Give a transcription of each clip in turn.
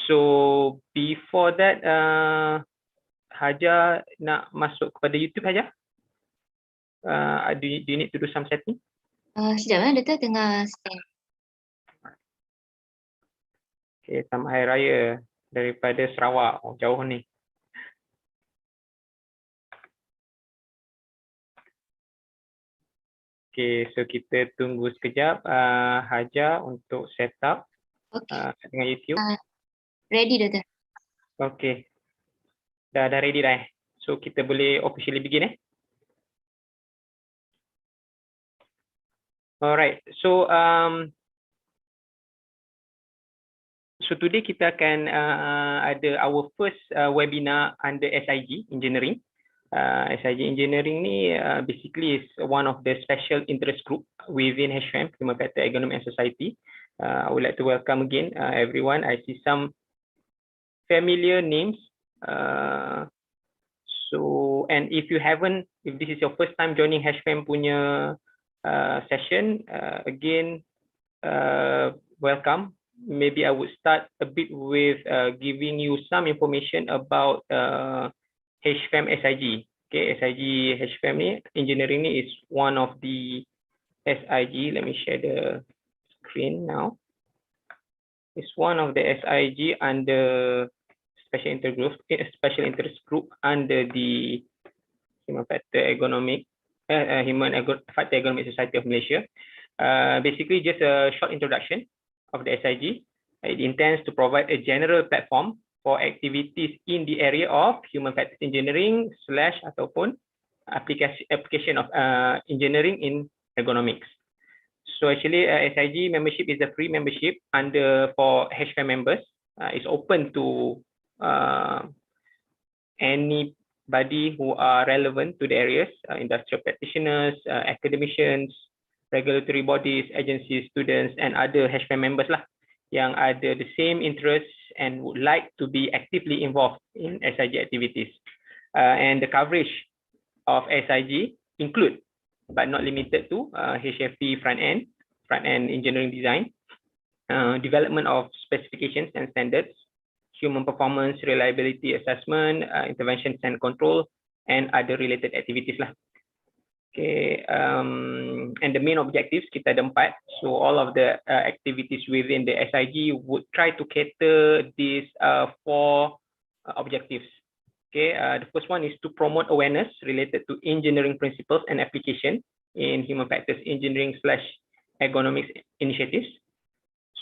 So before that, Haja nak masuk kepada YouTube Haja? Do you need to do some setting? Sekejap, Doktor tengah scan. Okay, Selamat Hari Raya daripada Sarawak. Oh, jauh ni. Okay, so kita tunggu sekejap Haja untuk set up dengan YouTube. Ready, Doktor. Okay, dah ready dah eh? So kita boleh officially begin eh? Alright, so today kita akan ada our first webinar under SIG Engineering. SIG Engineering ni basically is one of the special interest group within HFEM, Human Factor Ergonomics and Society. I would like to welcome again everyone. I see some familiar names. And if this is your first time joining HFEM punya session, again, welcome. Maybe I would start a bit with giving you some information about HFEM SIG. Okay, SIG HFEM ni, engineering ni is one of the SIG. Let me share the screen now. It's one of the SIG under special interest group under the Human Factor Ergonomics, Factor Ergonomics Society of Malaysia. Basically, just a short introduction of the SIG. It intends to provide a general platform for activities in the area of human factors engineering / ataupun application of engineering in ergonomics. So actually, SIG membership is a free membership for HFEM members. It's open to anybody who are relevant to the areas, industrial practitioners, academicians, regulatory bodies, agencies, students, and other HFEM members lah yang ada the same interests and would like to be actively involved in SIG activities. And the coverage of SIG include, but not limited to, HFE front-end engineering design, development of specifications and standards, human performance reliability assessment, intervention and control, and other related activities lah. Okay, and the main objectives kita ada 4. So all of the activities within the SIG would try to cater these 4 objectives. Okay, the first one is to promote awareness related to engineering principles and application in human factors engineering / ergonomics initiatives.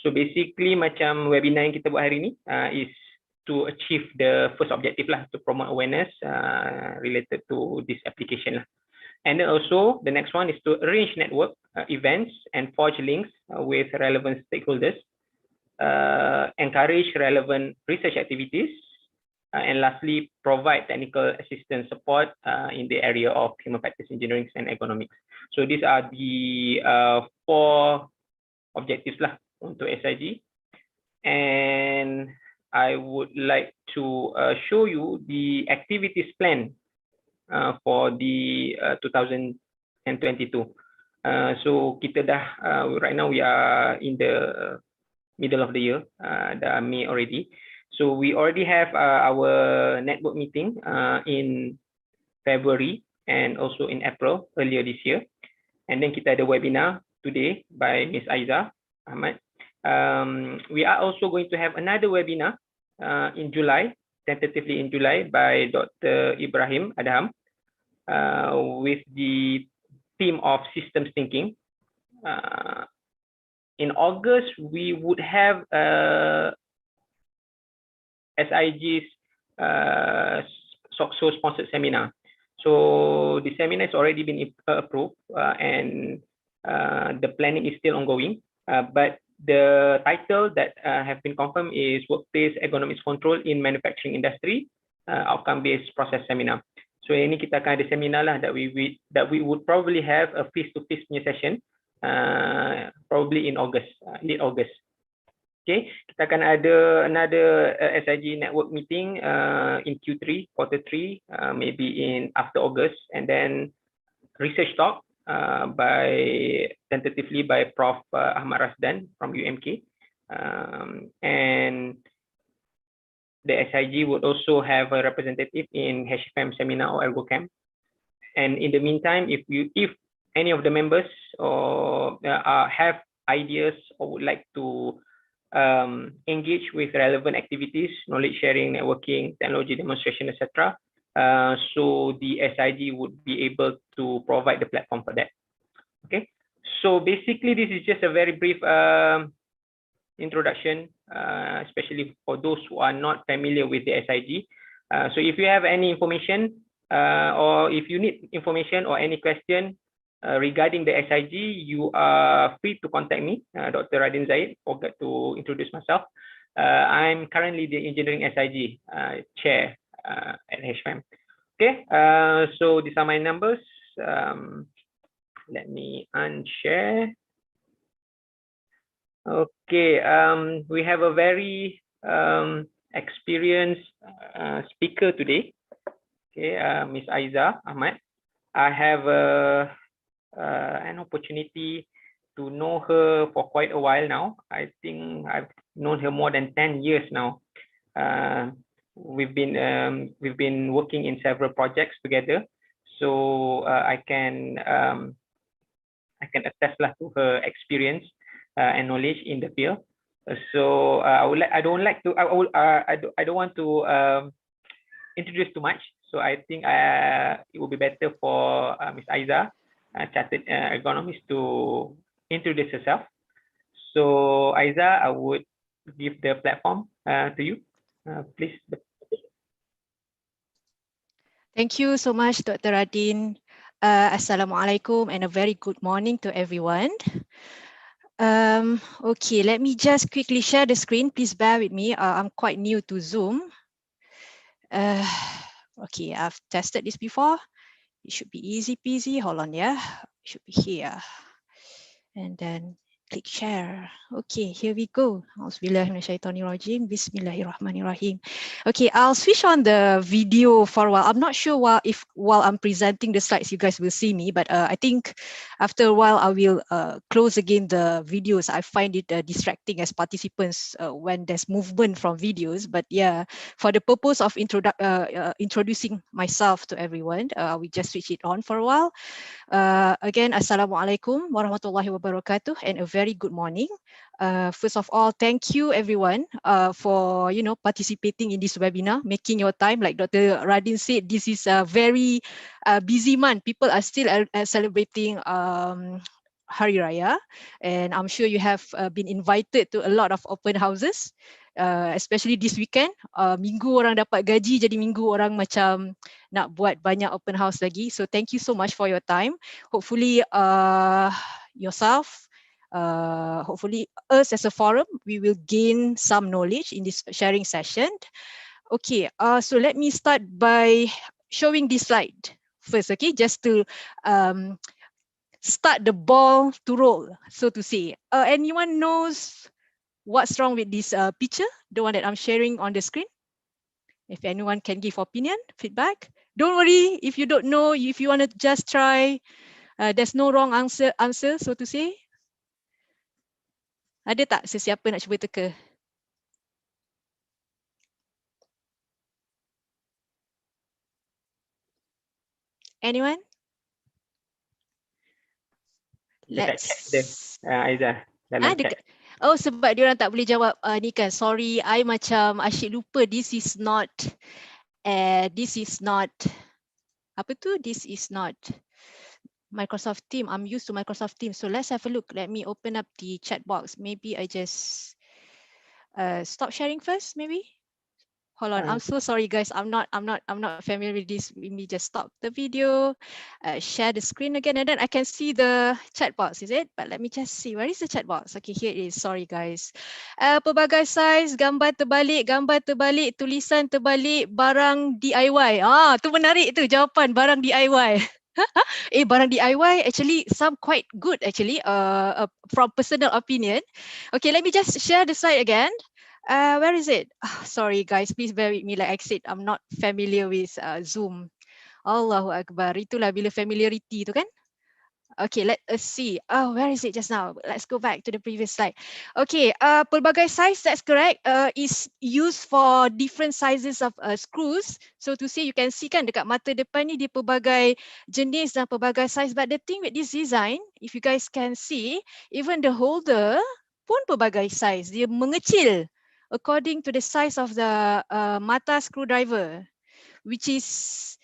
So basically macam webinar yang kita buat hari ni is to achieve the first objective lah, to promote awareness related to this application lah. And then also the next one is to arrange network events and forge links with relevant stakeholders, encourage relevant research activities, and lastly provide technical assistance support in the area of human factors engineering and ergonomics. So these are the 4 objectives lah untuk SIG, and I would like to show you the activities plan for the 2022. So kita dah right now we are in the middle of the year, dah May already. So we already have our network meeting in February and also in April earlier this year, and then kita ada webinar today by Miss Aiza, Ahmad. We are also going to have another webinar in July, tentatively in July, by Dr. Ibrahim Adham, with the theme of systems thinking. In August, we would have SIG's SOCSO sponsored seminar. So the seminar has already been approved and the planning is still ongoing. But the title that have been confirmed is Workplace Ergonomics Control in Manufacturing Industry, Outcome-Based Process Seminar. So ini kita akan ada seminar lah that we would probably have a face-to-face punya session, probably in August, late August. Okay, kita akan ada another SIG network meeting in Q3, quarter 3, maybe in after August, and then research talk tentatively by Prof. Ahmad Rasdan from UMK, and the SIG would also have a representative in HFEM seminar or Ergo Camp. And in the meantime, if any of the members or have ideas or would like to engage with relevant activities, knowledge sharing, networking, technology demonstration, etc. So the SIG would be able to provide the platform for that. Okay, so basically this is just a very brief introduction, especially for those who are not familiar with the SIG. So if you have any information or if you need information or any question regarding the SIG, you are free to contact me, Dr. Radin Zaid. Forgot to introduce myself. I'm currently the Engineering SIG Chair at HFEM. Okay, so these are my numbers. Let me unshare. Okay, we have a very experienced speaker today. Okay, Miss Aiza Ahmad. I have an opportunity to know her for quite a while now. I think I've known her more than 10 years now. We've been working in several projects together, so I can attest to her experience and knowledge in the field. So I don't want to introduce too much. So I think it will be better for Ms. Aiza, Chartered Ergonomist, to introduce herself. So Aiza, I would give the platform to you, please. Thank you so much, Dr. Radin. Assalamualaikum and a very good morning to everyone. Okay, let me just quickly share the screen. Please bear with me. I'm quite new to Zoom. Okay, I've tested this before. It should be easy peasy. Hold on, yeah. It should be here. And then click share. Okay, here we go. Auzubillahiminasyaitonirrajim. Bismillahirrahmanirrahim. Okay, I'll switch on the video for a while. I'm not sure if while I'm presenting the slides, you guys will see me, but I think after a while, I will close again the videos. I find it distracting as participants when there's movement from videos. But yeah, for the purpose of introducing myself to everyone, we just switch it on for a while. Again, Assalamualaikum warahmatullahi wabarakatuh and a very good morning. First of all, thank you everyone for participating in this webinar, making your time. Like Dr. Radin said, this is a very busy month. People are still celebrating Hari Raya, and I'm sure you have been invited to a lot of open houses, especially this weekend. Minggu orang dapat gaji, jadi minggu orang macam nak buat banyak open house lagi. So thank you so much for your time. Hopefully yourself, hopefully us as a forum, we will gain some knowledge in this sharing session. Okay, so let me start by showing this slide first, okay, just to start the ball to roll, so to say. Anyone knows what's wrong with this picture, the one that I'm sharing on the screen? If anyone can give opinion, feedback. Don't worry if you don't know, if you want to just try, there's no wrong answer, so to say. Ada tak sesiapa nak cuba teka? Anyone? Let's Aiza. Oh, sebab dia orang tak boleh jawab ni kan. Sorry, I macam asyik lupa. This is not apa tu? This is not Microsoft Teams. I'm used to Microsoft Teams. So let's have a look. Let me open up the chat box. Maybe I just stop sharing first, maybe. Hold on, I'm so sorry guys. I'm not familiar with this. Let me just stop the video, share the screen again, and then I can see the chat box, is it? But let me just see, where is the chat box? Okay, here it is. Sorry guys. Pelbagai saiz, gambar terbalik, tulisan terbalik, barang DIY. Tu menarik tu jawapan, barang DIY. Barang DIY actually some quite good actually from personal opinion. Okay, let me just share the slide again. Where is it? Sorry guys, please bear with me. Like I said, I'm not familiar with Zoom. Allahu Akbar. Itulah bila familiarity tu kan. Okay, let us see. Oh, where is it just now? Let's go back to the previous slide. Okay, pelbagai size, that's correct. Is used for different sizes of screws. So to say, you can see kan dekat mata depan ni dia pelbagai jenis dan pelbagai size. But the thing with this design, if you guys can see, even the holder pun pelbagai size. Dia mengecil according to the size of the mata screwdriver, which is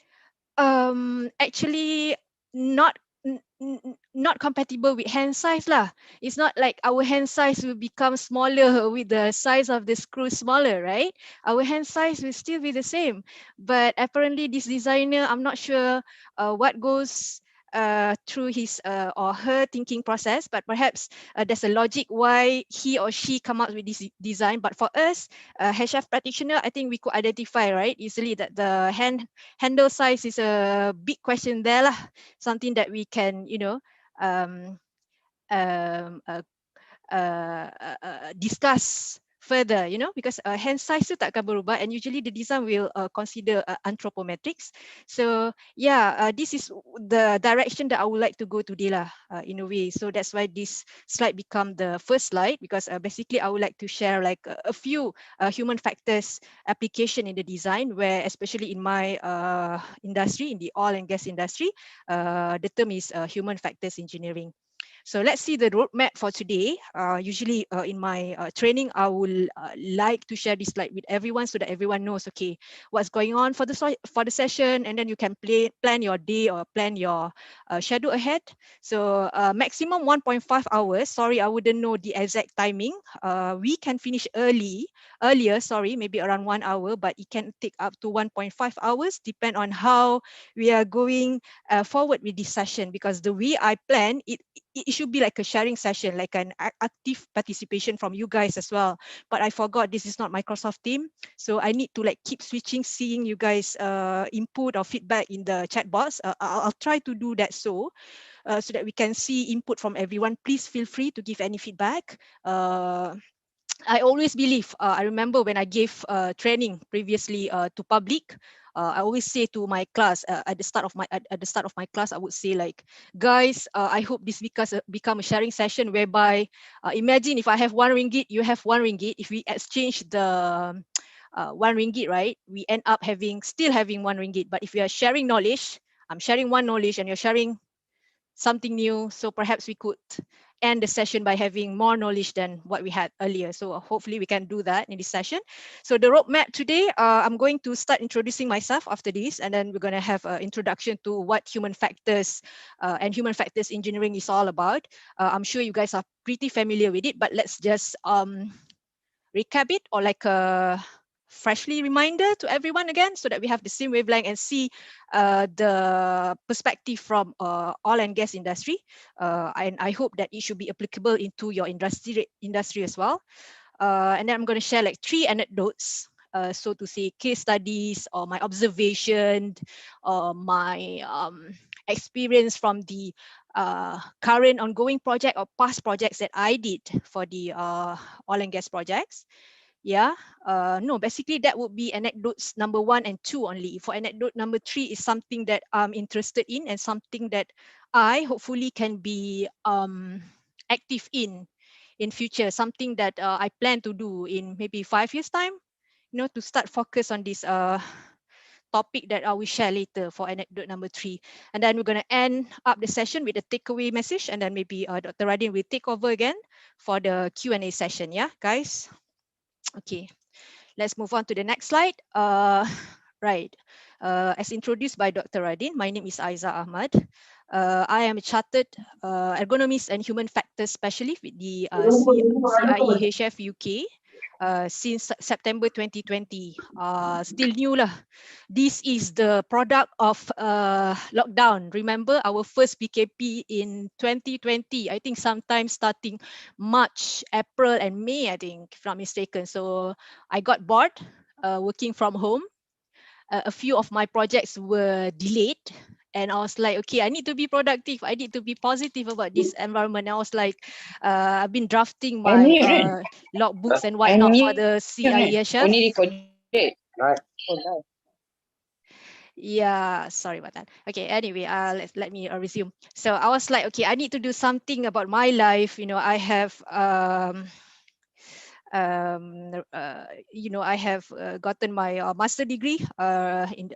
actually not not compatible with hand size lah. It's not like our hand size will become smaller with the size of the screw smaller, right? Our hand size will still be the same. But apparently this designer, I'm not sure what goes through his or her thinking process, but perhaps there's a logic why he or she come up with this design. But for us, HF practitioner, I think we could identify, right, easily that the handle size is a big question there lah. Something that we can, you know, um, um, uh, discuss further, you know, because hand size tu takkan berubah, and usually the design will consider anthropometrics. So yeah, this is the direction that I would like to go today lah, in a way. So that's why this slide become the first slide, because basically I would like to share like a few human factors application in the design, where especially in my industry, in the oil and gas industry, the term is human factors engineering. So let's see the roadmap for today. Usually in my training, I will like to share this slide with everyone so that everyone knows, okay, what's going on for the session, and then you can plan your day or plan your schedule ahead. So maximum 1.5 hours. Sorry, I wouldn't know the exact timing. We can finish earlier, sorry, maybe around 1 hour, but it can take up to 1.5 hours, depend on how we are going forward with this session, because the way I plan it should be like a sharing session, like an active participation from you guys as well. But I forgot this is not Microsoft Team, so I need to like keep switching, seeing you guys input or feedback in the chat box. I'll try to do that so that we can see input from everyone. Please feel free to give any feedback. I always believe, I remember when I gave training previously to public, I always say to my class at the start of my class, I would say like, guys, I hope this become a sharing session whereby imagine if I have RM1, you have RM1. If we exchange the RM1, right, we end up still having RM1. But if we are sharing knowledge, I'm sharing one knowledge and you're sharing something new. So perhaps we could end the session by having more knowledge than what we had earlier. So hopefully we can do that in this session. So the roadmap today, I'm going to start introducing myself after this, and then we're going to have an introduction to what human factors and human factors engineering is all about. I'm sure you guys are pretty familiar with it, but let's just recap it, or like a freshly reminder to everyone again, so that we have the same wavelength and see the perspective from oil and gas industry. And I hope that it should be applicable into your industry as well. And then I'm going to share like 3 anecdotes. So to say case studies or my observation or my experience from the current ongoing project or past projects that I did for the oil and gas projects. Yeah, no, basically that would be anecdotes number 1 and 2 only. For anecdote number 3 is something that I'm interested in and something that I hopefully can be active in future, something that I plan to do in maybe 5 years time, you know, to start focus on this topic that I will share later for anecdote number 3. And then we're going to end up the session with a takeaway message, and then maybe Dr. Radin will take over again for the Q&A session. Yeah, guys. Okay, let's move on to the next slide. Right, as introduced by Dr. Radin, my name is Aiza Ahmad. I am a chartered ergonomist and human factors specialist with the CIE HF UK since September 2020. Still new lah. This is the product of lockdown. Remember our first BKP in 2020, I think sometime starting March, April and May, I think, if not mistaken. So I got bored working from home. A few of my projects were delayed, and I was like, okay, I need to be productive. I need to be positive about this environment. I was like, I've been drafting my logbooks and whatnot for the CIE HF. Only recorded. Right. Oh, no. Yeah, sorry about that. Okay, anyway, let me resume. So I was like, okay, I need to do something about my life. I have I have gotten my master degree in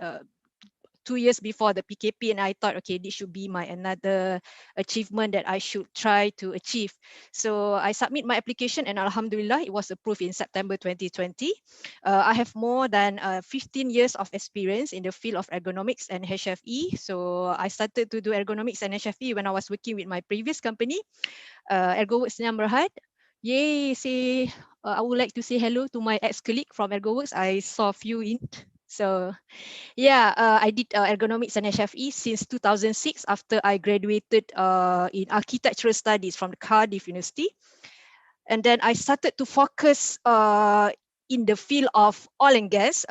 2 years before the PKP, and I thought, okay, this should be my another achievement that I should try to achieve. So I submit my application, and Alhamdulillah, it was approved in September 2020. I have more than 15 years of experience in the field of ergonomics and HFE. So I started to do ergonomics and HFE when I was working with my previous company, Ergoworks Nyam Berhad. Yay, I would like to say hello to my ex-colleague from Ergoworks. I saw a few in. So yeah, I did ergonomics and HFE since 2006 after I graduated in architectural studies from the Cardiff University. And then I started to focus in the field of oil and gas,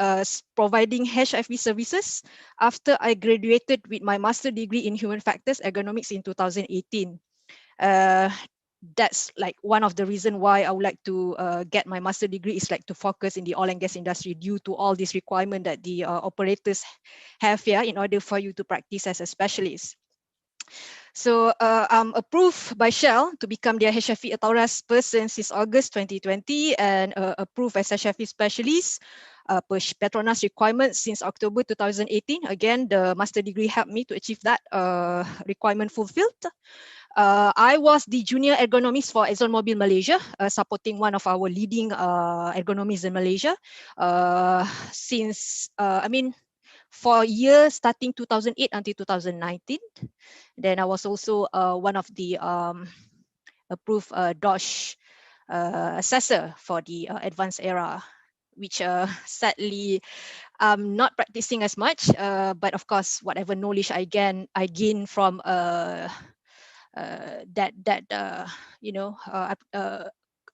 providing HFE services after I graduated with my master degree in human factors ergonomics in 2018. That's like one of the reasons why I would like to get my master degree, is like to focus in the oil and gas industry due to all these requirements that the operators have here in order for you to practice as a specialist. So I'm approved by Shell to become their HFE Authoritas person since August 2020, and approved as HFE specialist per Petronas requirements since October 2018. Again, the master degree helped me to achieve that requirement fulfilled. I was the junior ergonomist for ExxonMobil Malaysia, supporting one of our leading ergonomists in Malaysia since, for years starting 2008 until 2019. Then I was also one of the approved DOSH assessor for the advanced era, which sadly I'm not practicing as much, but of course, whatever knowledge I gain from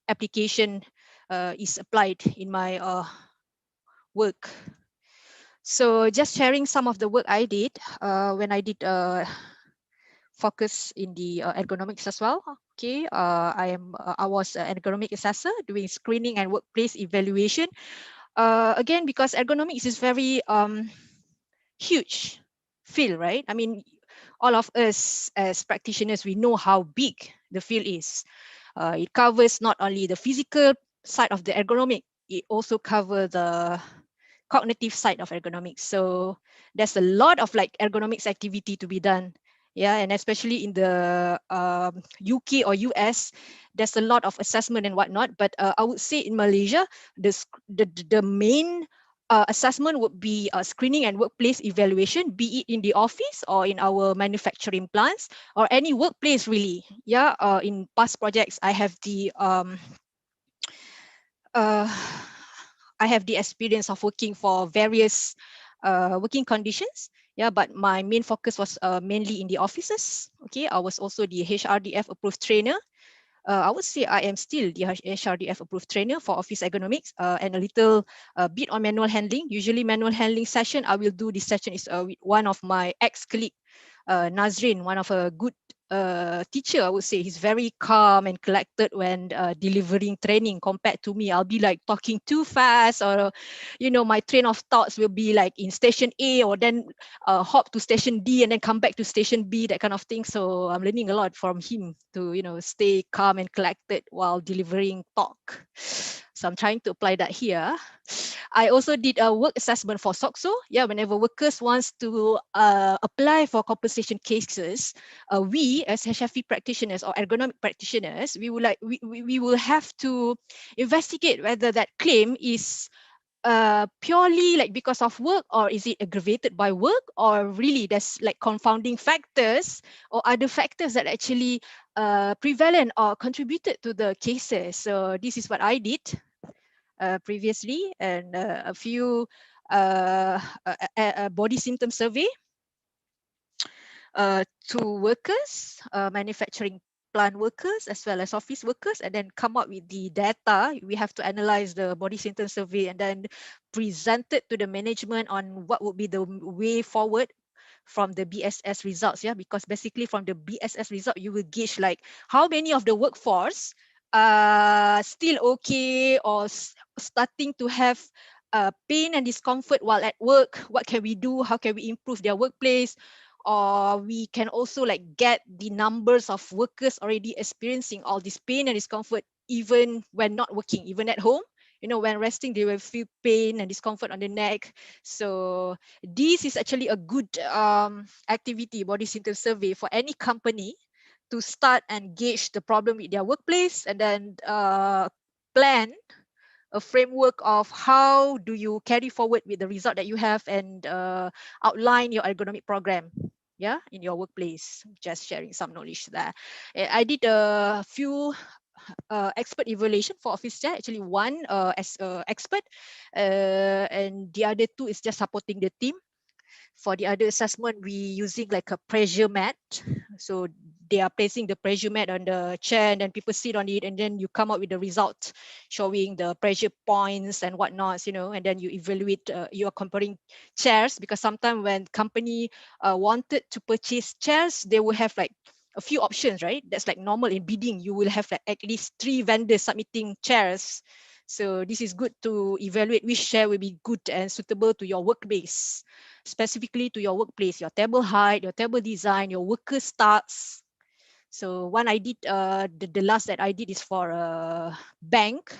application is applied in my work. So just sharing some of the work I did when I did focus in the ergonomics as well. Okay, I was an ergonomic assessor doing screening and workplace evaluation. Again, because ergonomics is very huge field, right? I mean, all of us as practitioners, we know how big the field is. It covers not only the physical side of the ergonomic, it also covers the cognitive side of ergonomics. So there's a lot of like ergonomics activity to be done. Yeah, and especially in the UK or US, there's a lot of assessment and whatnot. But I would say in Malaysia, the main assessment would be screening and workplace evaluation, be it in the office or in our manufacturing plants or any workplace really. Yeah, in past projects, I have the experience of working for various working conditions. Yeah, but my main focus was mainly in the offices. Okay, I was also the HRDF approved trainer. I would say I am still the HRDF approved trainer for office ergonomics and a little bit on manual handling. Usually manual handling session, I will do this session is with one of my ex-colleague, Nazrin, one of a good teacher, I would say. He's very calm and collected when delivering training compared to me. I'll be like talking too fast, or, my train of thoughts will be like in station A, or then hop to station D and then come back to station B, that kind of thing. So I'm learning a lot from him to, stay calm and collected while delivering talk. So I'm trying to apply that here. I also did a work assessment for SOXO. Yeah, whenever workers wants to apply for compensation cases, we as HFE practitioners or ergonomic practitioners, we will have to investigate whether that claim is purely like because of work, or is it aggravated by work, or really there's like confounding factors or other factors that actually prevalent or contributed to the cases. So this is what I did previously, and a few body symptom survey to workers, manufacturing plant workers as well as office workers, and then come up with the data. We have to analyze the body symptom survey and then present it to the management on what would be the way forward from the BSS results. Yeah, because basically from the BSS result, you will gauge like how many of the workforce still okay or starting to have pain and discomfort while at work. What can we do? How can we improve their workplace? Or we can also like get the numbers of workers already experiencing all this pain and discomfort even when not working, even at home. You know, when resting, they will feel pain and discomfort on the neck. So this is actually a good activity, body symptom survey, for any company to start and gauge the problem with their workplace, and then plan a framework of how do you carry forward with the result that you have, and outline your ergonomic program, yeah, in your workplace. Just sharing some knowledge there. I did a few expert evaluation for office chair. Actually, one as expert, and the other two is just supporting the team. For the other assessment, we using like a pressure mat. So they are placing the pressure mat on the chair, and then people sit on it, and then you come up with the results showing the pressure points and whatnot, you know, and then you evaluate, you are comparing chairs, because sometimes when company wanted to purchase chairs, they will have like a few options, right? That's like normal in bidding. You will have like at least 3 vendors submitting chairs. So this is good to evaluate which chair will be good and suitable to your workplace, specifically to your workplace, your table height, your table design, your worker starts. So one I did, the last that I did is for a bank.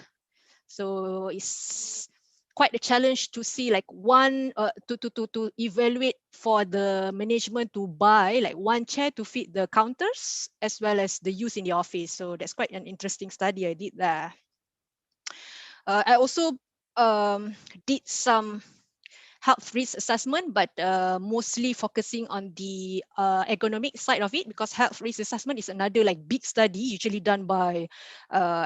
So it's quite a challenge to see like one, to evaluate for the management to buy like one chair to fit the counters as well as the use in the office. So that's quite an interesting study I did there. I also did some health risk assessment, but mostly focusing on the ergonomic side of it, because health risk assessment is another like big study usually done by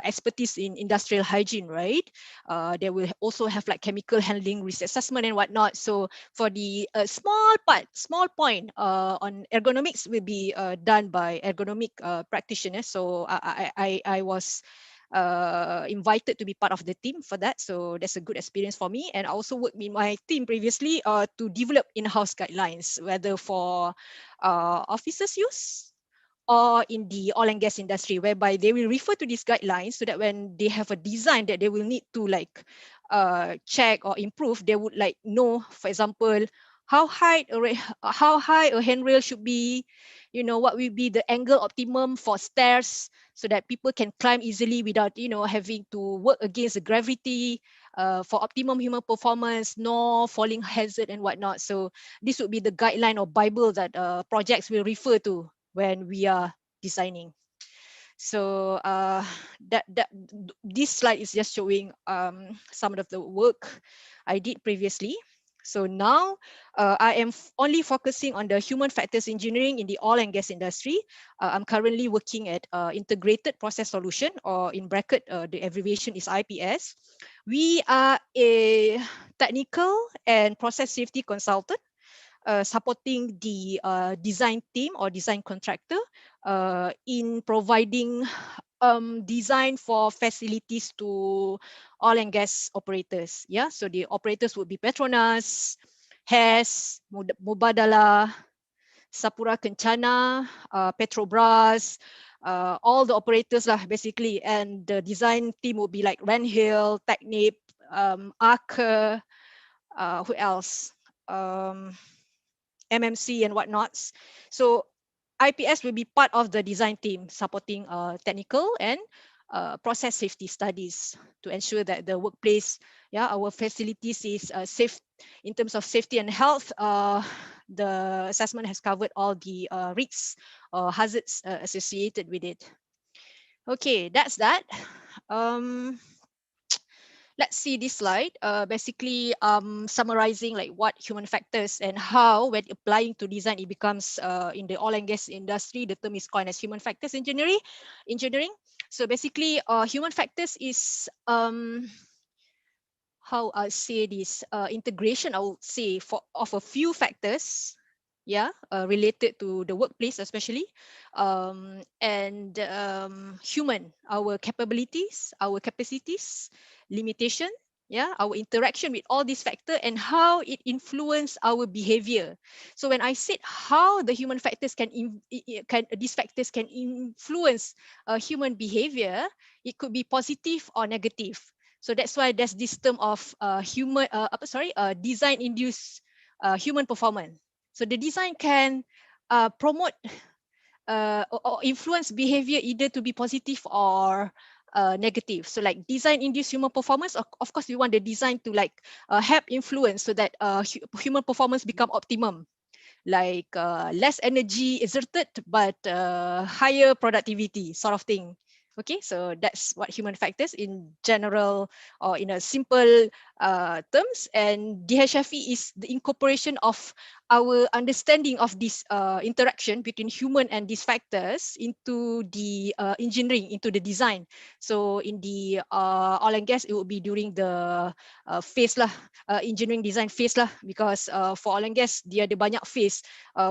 expertise in industrial hygiene, right? They will also have like chemical handling risk assessment and whatnot. So for the small point on ergonomics will be done by ergonomic practitioners. So I was invited to be part of the team for that. So that's a good experience for me. And I also worked with my team previously to develop in-house guidelines, whether for officers use or in the oil and gas industry, whereby they will refer to these guidelines so that when they have a design that they will need to like check or improve, they would like know, for example, how high a handrail should be, you know, what will be the angle optimum for stairs so that people can climb easily without, you know, having to work against the gravity, for optimum human performance, no falling hazard and whatnot. So this would be the guideline or Bible that projects will refer to when we are designing. So this slide is just showing some of the work I did previously. So now I am only focusing on the human factors engineering in the oil and gas industry. I'm currently working at integrated process solution, or in bracket, the abbreviation is IPS. We are a technical and process safety consultant supporting the design team or design contractor in providing design for facilities to oil and gas operators. Yeah, so the operators would be Petronas, HES, Mubadala, Sapura Kencana, Petrobras, all the operators lah basically. And the design team would be like Renhill, Technip, Arca, who else? MMC and whatnots. So IPS will be part of the design team supporting technical and process safety studies to ensure that the workplace, yeah, our facilities is safe in terms of safety and health. The assessment has covered all the risks or hazards associated with it. Okay, that's that. Let's see this slide. Basically, summarizing like what human factors and how, when applying to design, it becomes in the oil and gas industry, the term is coined as human factors engineering. So basically, human factors is how I say this, integration, I would say, of a few factors, yeah, related to the workplace especially, and human, our capabilities, our capacities, limitation, yeah, our interaction with all these factors and how it influence our behavior. So when I said how the human factors these factors can influence human behavior, it could be positive or negative. So that's why there's this term of design-induced human performance. So the design can promote or influence behavior either to be positive or negative. So like design-induced human performance, of course, we want the design to like help influence so that human performance become optimum, like less energy exerted but higher productivity sort of thing. Okay, so that's what human factors in general or in a simple terms. And DHFE is the incorporation of our understanding of this interaction between human and these factors into the engineering, into the design. So in the oil and gas, it would be during the phase lah, engineering design phase lah, because for oil and gas, dia ada banyak phase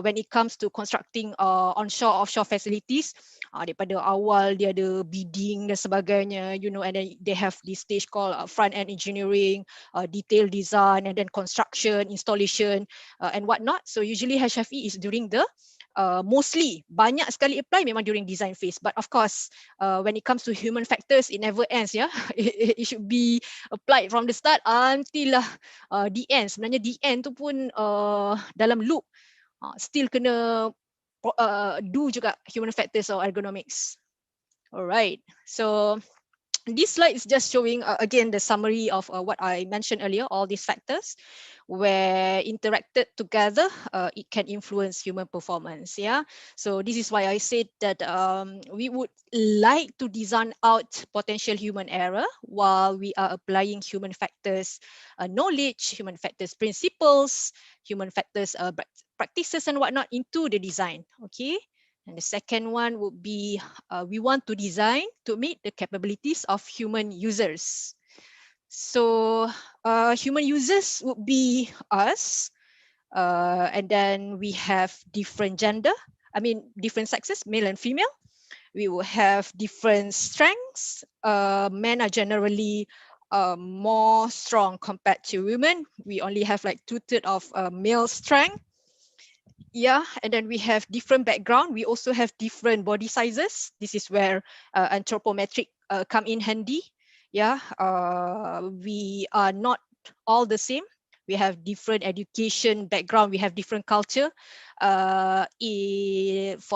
when it comes to constructing onshore, offshore facilities. Daripada awal dia ada bidding dan sebagainya, you know, and then they have this stage called front end engineering, detail design, and then construction, installation, and whatnot. So usually HFE is during the mostly banyak sekali apply memang during design phase. But of course, when it comes to human factors, it never ends, yeah. It should be applied from the start until the end. Sebenarnya the end tu pun dalam loop, still kena do juga human factors or ergonomics. Alright, so this slide is just showing again the summary of what I mentioned earlier, all these factors where interacted together, it can influence human performance. Yeah, so this is why I said that we would like to design out potential human error while we are applying human factors knowledge, human factors principles, human factors practices and whatnot into the design. Okay. And the second one would be we want to design to meet the capabilities of human users. So human users would be us, and then we have different gender, different sexes, male and female. We will have different strengths. Men are generally more strong compared to women. We only have like 2/3 of male strength. Yeah, and then we have different background. We also have different body sizes. This is where anthropometric come in handy. Yeah, we are not all the same. We have different education background. We have different culture. For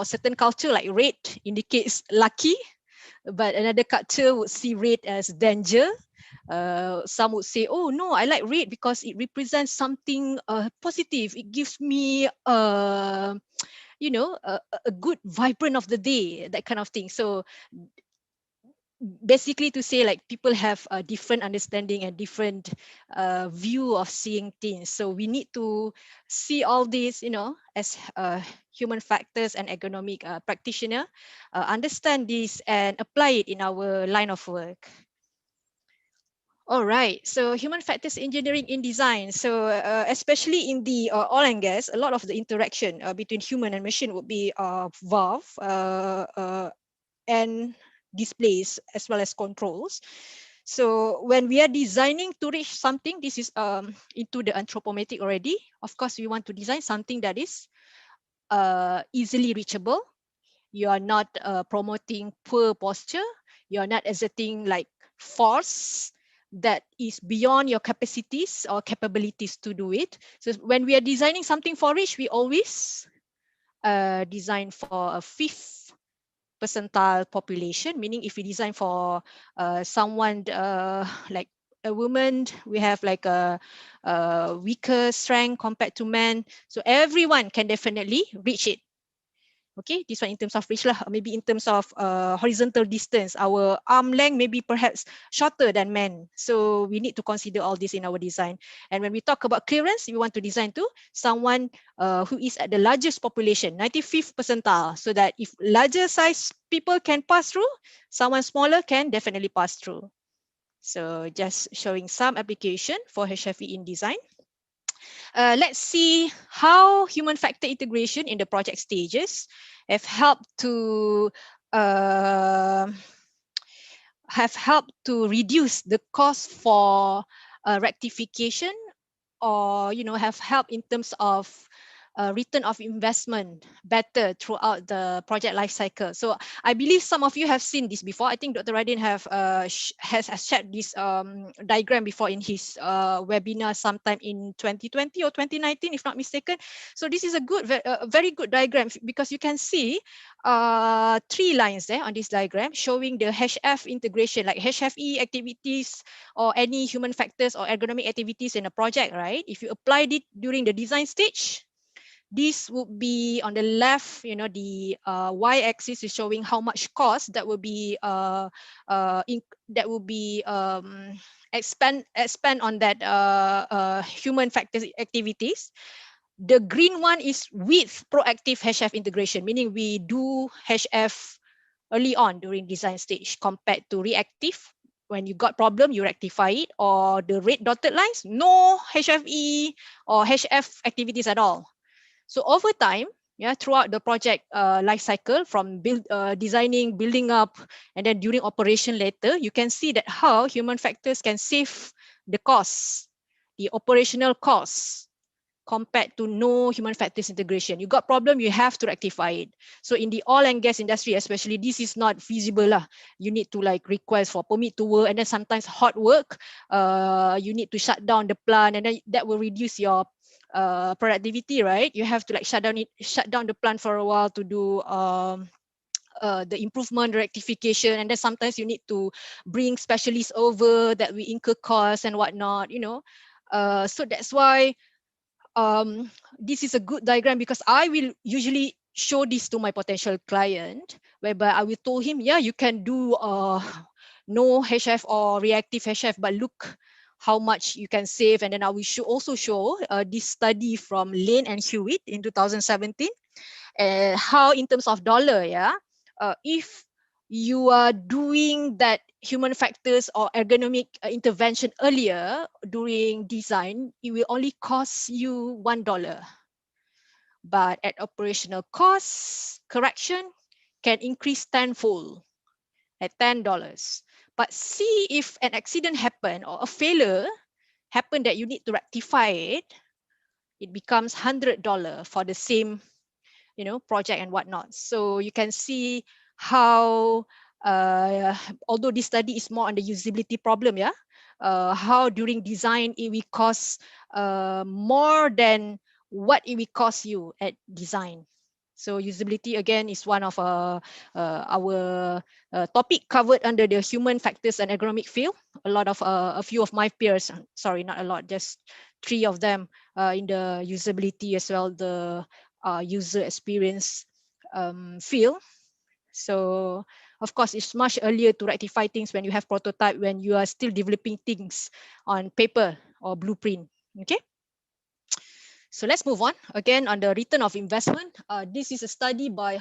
certain culture, like red indicates lucky, but another culture would see red as danger. Some would say, oh no, I like red because it represents something positive. It gives me a good vibrant of the day, that kind of thing. So basically to say like people have a different understanding and different view of seeing things. So we need to see all this, as human factors and ergonomic practitioner, understand this and apply it in our line of work. All right, so human factors engineering in design. So especially in the oil and gas, a lot of the interaction between human and machine would be valve and displays as well as controls. So when we are designing to reach something, this is into the anthropometric already. Of course, we want to design something that is easily reachable. You are not promoting poor posture. You are not exerting like force that is beyond your capacities or capabilities to do it. So when we are designing something for reach, we always design for a 5th percentile population, meaning if we design for someone like a woman, we have like a weaker strength compared to men. So everyone can definitely reach it. Okay, this one in terms of reach lah, maybe in terms of horizontal distance, our arm length maybe perhaps shorter than men. So we need to consider all this in our design. And when we talk about clearance, we want to design to someone who is at the largest population, 95th percentile, so that if larger size people can pass through, someone smaller can definitely pass through. So just showing some application for HFE in design. Let's see how human factor integration in the project stages have helped to reduce the cost for rectification, or have helped in terms of return of investment better throughout the project life cycle. So I believe some of you have seen this before. I think Dr. Radin has shared this diagram before in his webinar sometime in 2020 or 2019, if not mistaken. So this is a very good diagram, because you can see 3 lines there on this diagram showing the HF integration, like HFE activities or any human factors or ergonomic activities in a project, right? If you applied it during the design stage, this would be on the left, you know, the y-axis is showing how much cost that will be expand on that human factors activities. The green one is with proactive HF integration, meaning we do HF early on during design stage compared to reactive. When you got problem, you rectify it. Or the red dotted lines, no HFE or HF activities at all. So over time, yeah, throughout the project life cycle, from designing, building up, and then during operation later, you can see that how human factors can save the costs, the operational costs, compared to no human factors integration. You got problem, you have to rectify it. So in the oil and gas industry, especially, this is not feasible lah. You need to like request for permit to work, and then sometimes hot work, you need to shut down the plant, and then that will reduce your productivity, right? You have to like shut down the plant for a while to do the improvement, rectification, and then sometimes you need to bring specialists over that we incur costs and whatnot, you know. So that's why this is a good diagram, because I will usually show this to my potential client, whereby I will tell him, yeah, you can do no HF or reactive HF, but look how much you can save. And then I will also show this study from Lane and Hewitt in 2017, how in terms of dollar, yeah, if you are doing that human factors or ergonomic intervention earlier during design, it will only cost you $1. But at operational costs, correction can increase tenfold at $10. But see, if an accident happened or a failure happened that you need to rectify it, it becomes $100 for the same, you know, project and whatnot. So you can see how, although this study is more on the usability problem, yeah, how during design it will cost more than what it will cost you at design. So usability again is one of our topic covered under the human factors and ergonomic field. A few of my peers, sorry, not a lot, just 3 of them in the usability as well, the user experience field. So of course, it's much earlier to rectify things when you have prototype, when you are still developing things on paper or blueprint. Okay. So let's move on. Again, on the return of investment, this is a study by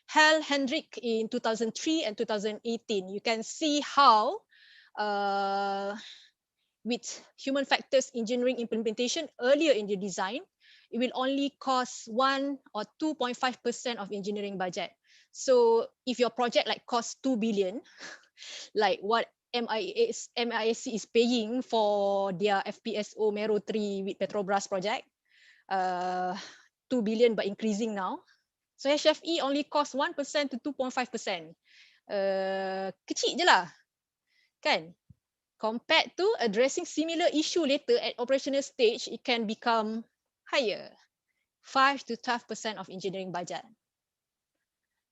Hal Hendrick in 2003 and 2018. You can see how with human factors engineering implementation earlier in the design, it will only cost 1 or 2.5% of engineering budget. So if your project like costs 2 billion, like what MISC is paying for their FPSO Mero 3 with Petrobras project, 2 billion but increasing now. So HFE only cost 1% to 2.5%. Kecil je lah, kan? Compared to addressing similar issue later at operational stage, it can become higher, 5 to 12% of engineering budget.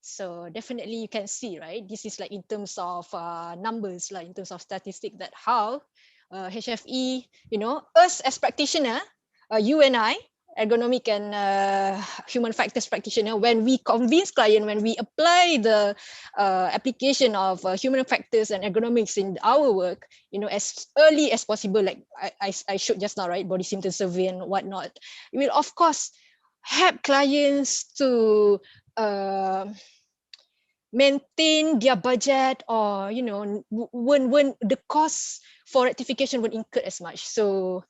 So definitely you can see, right? This is like in terms of numbers, like in terms of statistics, that how HFE, you know, us as practitioner, you and I, ergonomic and human factors practitioner, when we convince client, when we apply the application of human factors and ergonomics in our work, you know, as early as possible, like I showed just now, right? Body symptom survey and whatnot. It will of course help clients to maintain their budget, or you know, when the cost for rectification won't incur as much. So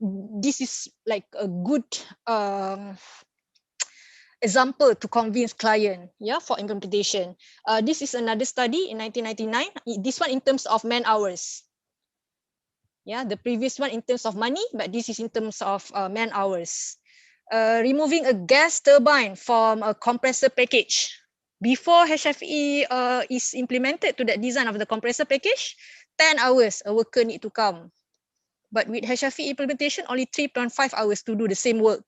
this is like a good example to convince client, yeah, for implementation. This is another study in 1999. This one in terms of man hours. Yeah, the previous one in terms of money, but this is in terms of man hours. removing a gas turbine from a compressor package. Before HFE is implemented to that design of the compressor package, 10 hours a worker need to come. But with HFE implementation, only 3.5 hours to do the same work.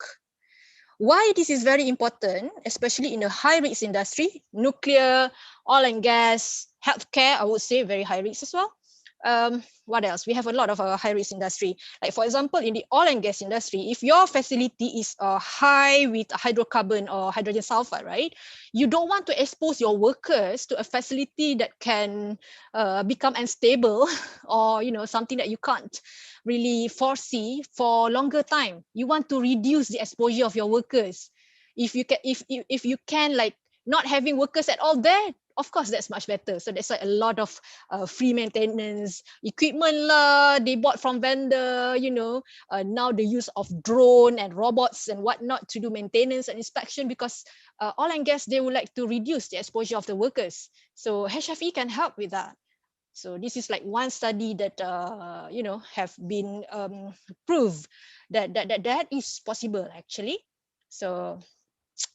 Why this is very important, especially in the high-risk industry, nuclear, oil and gas, healthcare, I would say very high risk as well. What else? We have a lot of high-risk industry. Like for example, in the oil and gas industry, if your facility is high with hydrocarbon or hydrogen sulfide, right? You don't want to expose your workers to a facility that can become unstable or something that you can't really foresee for longer time. You want to reduce the exposure of your workers. If you can like not having workers at all there, of course that's much better. So that's like a lot of free maintenance equipment lah, they bought from vendor, now the use of drone and robots and whatnot to do maintenance and inspection, because oil and gas, they would like to reduce the exposure of the workers. So HFE can help with that. So this is like one study that have been proved that is possible actually. So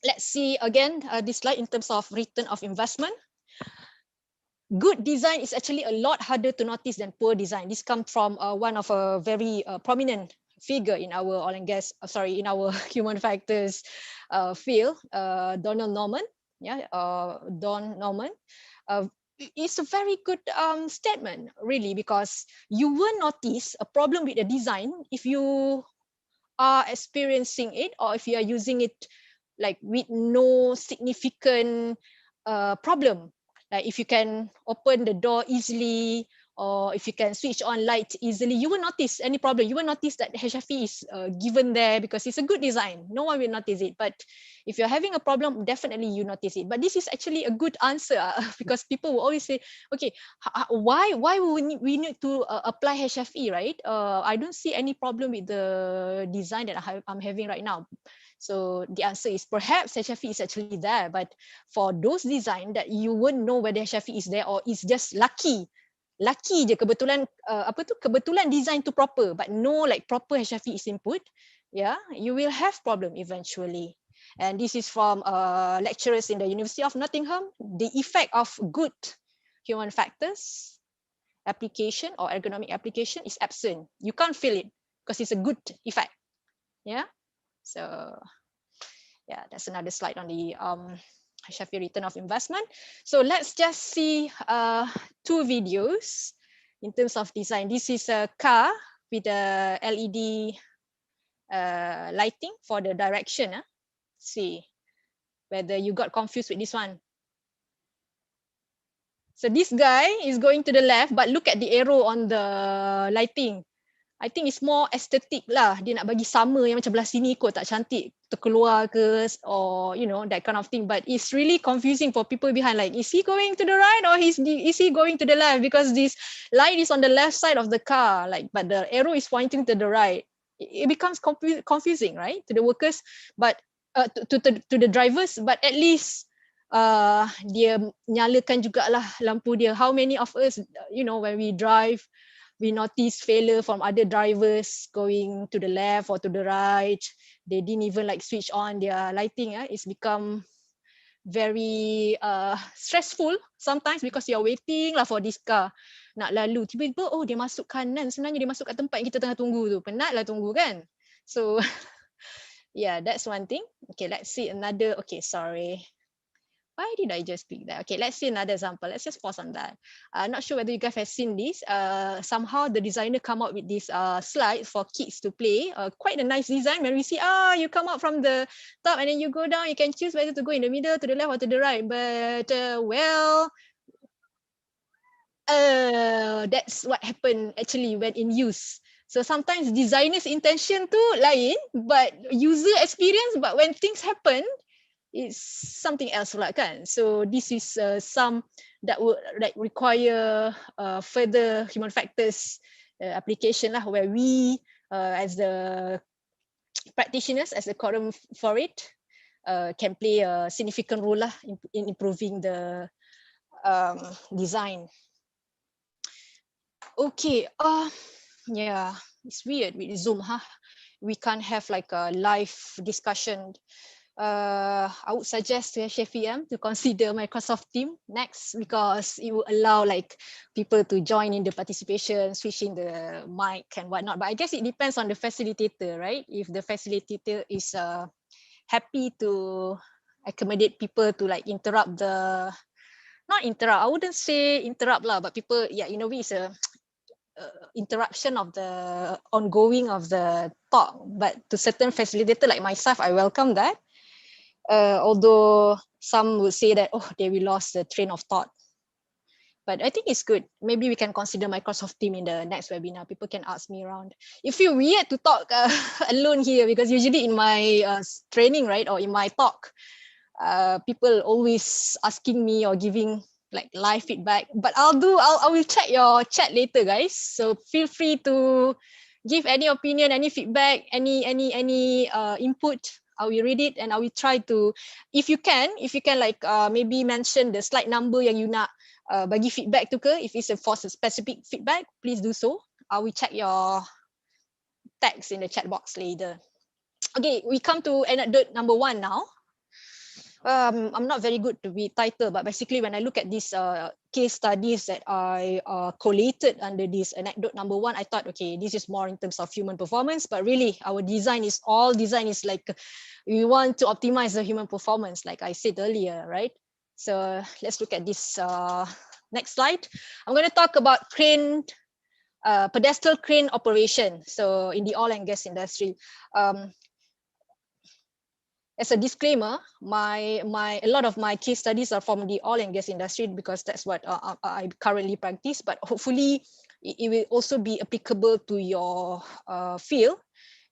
let's see again this slide in terms of return of investment. Good design is actually a lot harder to notice than poor design. This comes from one of a very prominent figure in our oil and gas, in our human factors field, Donald Norman. Don Norman. It's a very good statement, really, because you will notice a problem with the design if you are experiencing it or if you are using it like with no significant problem. Like if you can open the door easily, or if you can switch on light easily, you will notice any problem. You will notice that HFE is given there because it's a good design. No one will notice it. But if you're having a problem, definitely you notice it. But this is actually a good answer because people will always say, okay, why would we need to apply HFE, right? I don't see any problem with the design that I'm having right now. So the answer is perhaps HFE is actually there, but for those design that you won't know whether HFE is there or it's just lucky je kebetulan kebetulan design tu proper but no like proper HFE is input, you will have problem eventually. And this is from lecturers in the University of Nottingham. The effect of good human factors application or ergonomic application is absent. You can't feel it because it's a good effect. So that's another slide on the HFE return of investment. So let's just see two videos in terms of design. This is a car with a LED lighting for the direction. See whether you got confused with this one. So this guy is going to the left, but look at the arrow on the lighting. I think it's more aesthetic lah. Dia nak bagi sama yang macam belah sini kot tak cantik terkeluar ke, or that kind of thing. But it's really confusing for people behind. Like, is he going to the right or is he going to the left? Because this light is on the left side of the car, like, but the arrow is pointing to the right. It becomes confusing, right, to the workers, but to the drivers. But at least dia nyalakan jugalah lampu dia. How many of us, when we drive, we notice failure from other drivers going to the left or to the right. They didn't even like switch on their lighting. It's become very stressful sometimes because you're waiting lah for this car nak lalu. Tiba-tiba, dia masuk kanan. Sebenarnya dia masuk kat tempat yang kita tengah tunggu tu. Penat lah tunggu kan. So, that's one thing. Okay, let's see another. Okay, sorry. Why did I just pick that? Okay, let's see another example. Let's just pause on that. Not sure whether you guys have seen this. Somehow the designer come up with this slide for kids to play. Quite a nice design. When we see, you come up from the top and then you go down, you can choose whether to go in the middle, to the left or to the right. But, that's what happened actually when in use. So sometimes designer's intention tu lain, but user experience, but when things happen, it's something else pula kan. So this is some that would like require further human factors application lah, where we as the practitioners, as the quorum for it, can play a significant role lah in improving the design. Okay, it's weird with Zoom, we can't have like a live discussion, I would suggest to HFEM to consider Microsoft Teams next, because it will allow like people to join in the participation, switching the mic and whatnot. But I guess it depends on the facilitator, right? If the facilitator is happy to accommodate people to like interrupt the, not interrupt, I wouldn't say interrupt lah, but people, yeah, in a way it's a interruption of the ongoing of the talk. But to certain facilitator like myself, I welcome that. Although some would say that, oh, they will lost the train of thought. But I think it's good. Maybe we can consider Microsoft Teams in the next webinar. People can ask me around. It feels weird to talk alone here, because usually in my training, right, or in my talk, people always asking me or giving like live feedback. But I will check your chat later, guys. So feel free to give any opinion, any feedback, any input. I will read it and I will try to, if you can like maybe mention the slide number yang you nak bagi feedback tu ke, if it's for specific feedback, please do so. I will check your text in the chat box later. Okay, we come to anecdote number 1 now. I'm not very good to be title, but basically when I look at these case studies that I collated under this anecdote number 1, I thought, okay, this is more in terms of human performance, but really our design is like, we want to optimize the human performance, like I said earlier, right? So let's look at this next slide. I'm going to talk about crane, pedestal crane operation. So in the oil and gas industry, as a disclaimer, a lot of my case studies are from the oil and gas industry, because that's what I currently practice. But hopefully, it will also be applicable to your field.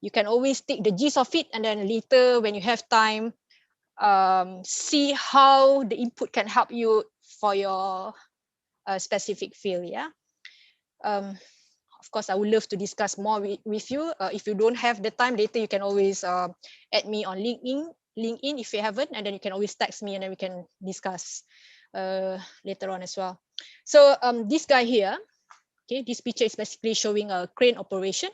You can always take the gist of it, and then later, when you have time, see how the input can help you for your specific field. Yeah. Of course, I would love to discuss more with you. If you don't have the time later, you can always add me on LinkedIn if you haven't, and then you can always text me and then we can discuss later on as well. So this guy here, okay, this picture is basically showing a crane operation.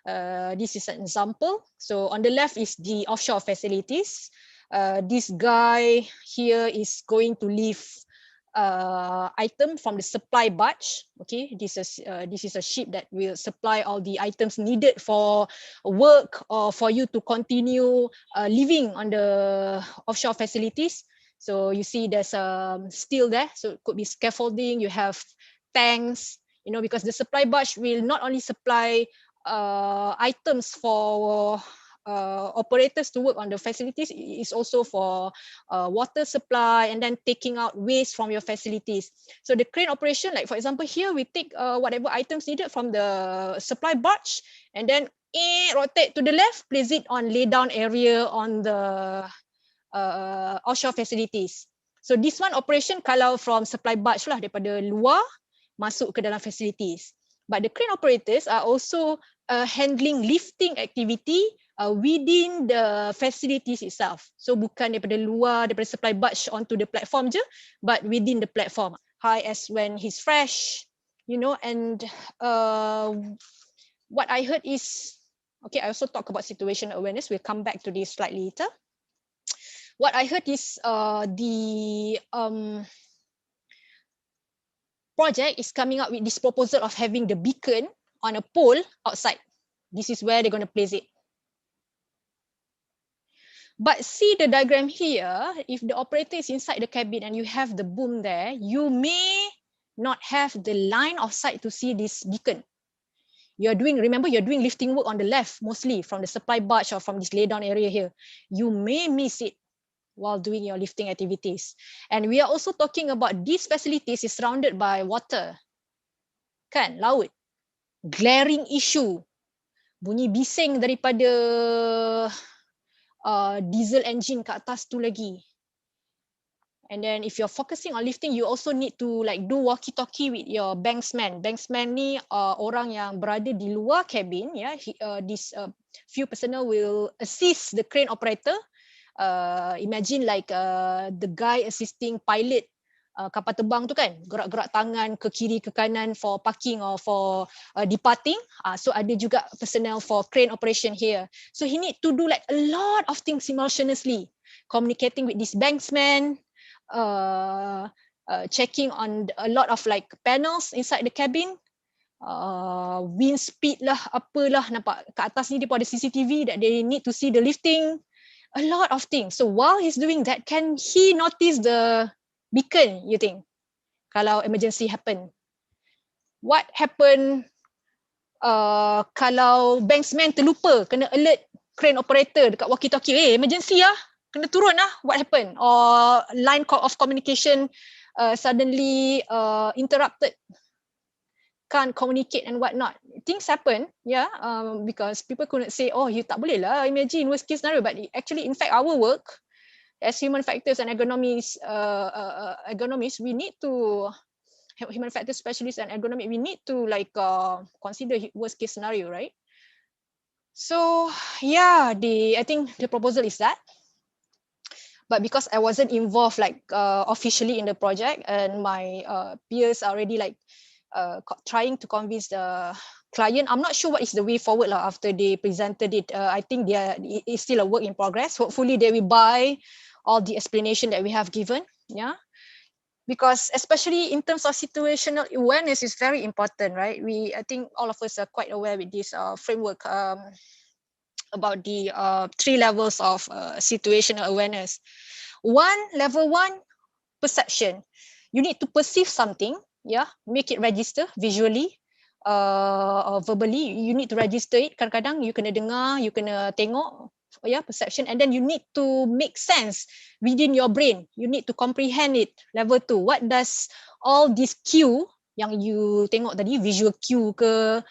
This is an example. So on the left is the offshore facilities. This guy here is going to lift item from the supply barge. Okay, this is a ship that will supply all the items needed for work or for you to continue living on the offshore facilities. So you see there's steel there, so it could be scaffolding. You have tanks, you know, because the supply barge will not only supply items for operators to work on the facilities, is also for water supply and then taking out waste from your facilities. So the crane operation, like for example here, we take whatever items needed from the supply barge and then rotate to the left, place it on lay down area on the offshore facilities. So this one operation kalau from supply barge lah, daripada luar masuk ke dalam facilities. But the crane operators are also handling lifting activity within the facilities itself. So bukan daripada luar, daripada supply barge onto the platform je, but within the platform. High as when he's fresh, you know. And what I heard is, okay, I also talk about situational awareness. We'll come back to this slide later. What I heard is the project is coming up with this proposal of having the beacon on a pole outside. This is where they're going to place it. But see the diagram here, if the operator is inside the cabin and you have the boom there, you may not have the line of sight to see this beacon. Remember, you're doing lifting work on the left, mostly from the supply barge or from this lay down area here. You may miss it while doing your lifting activities. And we are also talking about these facilities is surrounded by water. Kan, laut. Glaring issue. Bunyi bising daripada diesel engine kat atas tu lagi. And then if you're focusing on lifting, you also need to like do walkie-talkie with your banksman. Banksman ni orang yang berada di luar cabin. Yeah, this few personnel will assist the crane operator. Imagine like the guy assisting pilot kapal terbang tu kan, gerak-gerak tangan ke kiri ke kanan for parking or for departing. So ada juga personnel for crane operation here. So he need to do like a lot of things simultaneously, communicating with this banksman, checking on a lot of like panels inside the cabin, wind speed lah, apalah, nampak kat atas ni dia pun ada CCTV that they need to see the lifting, a lot of things. So while he's doing that, can he notice the beacon, you think, kalau emergency happen? What happen kalau banksman terlupa kena alert crane operator dekat walkie-talkie, emergency lah, kena turun lah, what happen? Or line of communication suddenly interrupted, can't communicate and whatnot. Things happen, yeah, because people couldn't say, oh, you tak boleh lah, imagine worst case scenario. But actually, in fact, our work as human factors and ergonomics, we need to, human factors specialists and ergonomics, we need to like consider worst case scenario, right? So yeah, I think the proposal is that. But because I wasn't involved like officially in the project, and my peers are already like trying to convince the client, I'm not sure what is the way forward lah after they presented it. I think it's still a work in progress. Hopefully they will buy all the explanation that we have given. Yeah, because especially in terms of situational awareness is very important, right? I think all of us are quite aware with this framework about the 3 levels of situational awareness. Level one, perception. You need to perceive something, yeah, make it register visually or verbally. You need to register it. Kadang-kadang you kena dengar, you kena tengok, yeah, perception, and then you need to make sense within your brain. You need to comprehend it. Level 2, what does all this cue yang you tengok tadi, visual cue ke,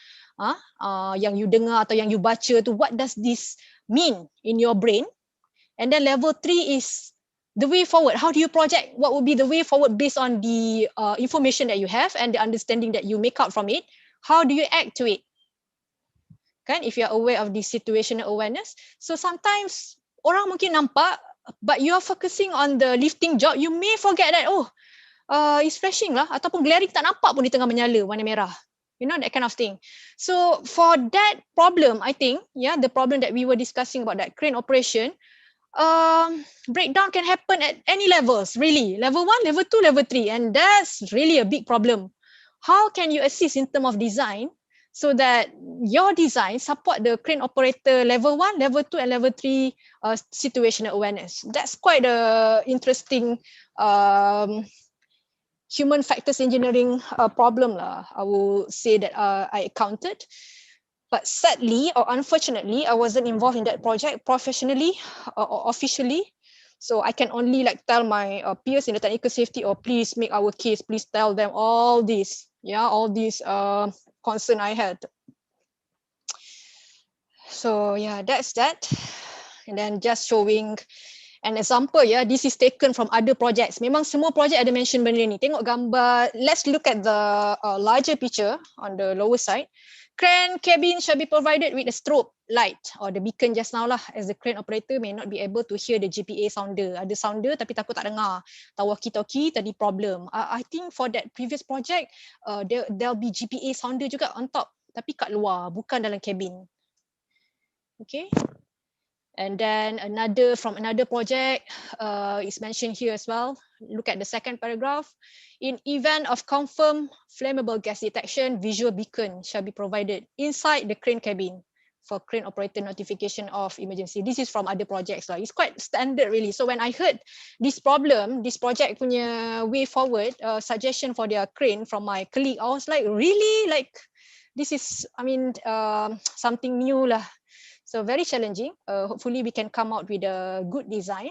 yang you dengar atau yang you baca tu, what does this mean in your brain? And then level 3 is the way forward. How do you project? What would be the way forward based on the information that you have and the understanding that you make out from it? How do you act to it? Kan, if you are aware of the situational awareness. So sometimes orang mungkin nampak, but you are focusing on the lifting job, you may forget that, it's flashing lah, ataupun glaring tak nampak pun di tengah menyala warna merah. You know, that kind of thing. So for that problem, I think, yeah, the problem that we were discussing about that crane operation, breakdown can happen at any levels, really. Level 1, level 2, level 3, and that's really a big problem. How can you assist in terms of design so that your design support the crane operator level 1, level 2, and level 3 situational awareness? That's quite a interesting human factors engineering problem lah, I will say that I encountered. But sadly or unfortunately, I wasn't involved in that project professionally or officially. So I can only like tell my peers in the technical safety, please make our case, please tell them all this, yeah, all these concern I had. So yeah, that's that. And then just showing an example, yeah, this is taken from other projects. Memang semua project ada mention benda ni. Tengok gambar, let's look at the larger picture on the lower side. Crane cabin shall be provided with a strobe light or the beacon just now lah, as the crane operator may not be able to hear the GPA sounder. Ada sounder tapi takut tak dengar. Tahu walkie-talkie tadi problem. I think for that previous project, there'll be GPA sounder juga on top, tapi kat luar, bukan dalam cabin. Okay. And then from another project is mentioned here as well. Look at the second paragraph. In event of confirmed flammable gas detection, visual beacon shall be provided inside the crane cabin for crane operator notification of emergency. This is from other projects. It's quite standard really. So when I heard this problem, this project punya way forward, suggestion for their crane from my colleague, I was like, really? Like, this is, something new lah. So very challenging. Hopefully we can come out with a good design.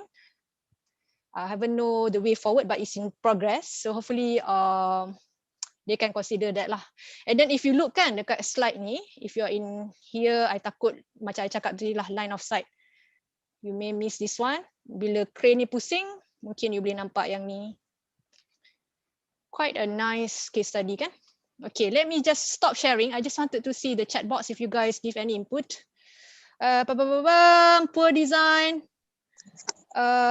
I haven't know the way forward, but it's in progress. So hopefully they can consider that lah. And then if you look kan dekat slide ni, if you're in here, I takut macam I cakap tadi lah, line of sight. You may miss this one. Bila crane ni pusing, mungkin you boleh nampak yang ni. Quite a nice case study kan? Okay, let me just stop sharing. I just wanted to see the chat box if you guys give any input. Poor design.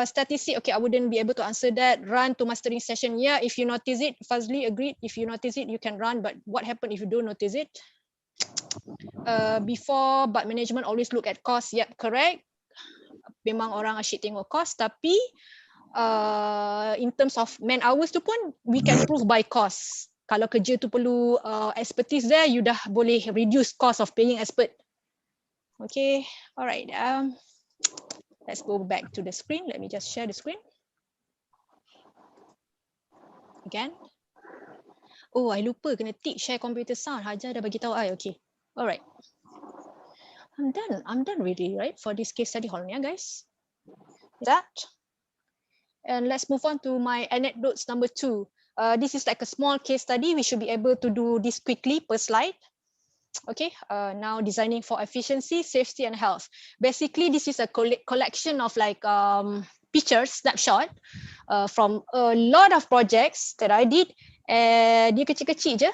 Statistic, okay, I wouldn't be able to answer that. Run to mastering session. Yeah, if you notice it, Fazli agreed. If you notice it, you can run. But what happened if you don't notice it? Before, but management always look at cost. Yep, correct. Memang orang asyik tengok cost, tapi in terms of man hours tu pun we can prove by cost. Kalau kerja tu perlu expertise there, you dah boleh reduce cost of paying expert. Okay, alright. Let's go back to the screen. Let me just share the screen again. Oh, I lupa kena tick share computer sound. Hajar dah bagi tahu I. Okay, alright. I'm done really, right, for this case study. Hold on, yeah, guys. That. And let's move on to my anecdotes number 2. This is like a small case study. We should be able to do this quickly per slide. Okay, now designing for efficiency, safety, and health. Basically, this is a collection of like pictures, snapshot from a lot of projects that I did. Dia kecil-kecil je.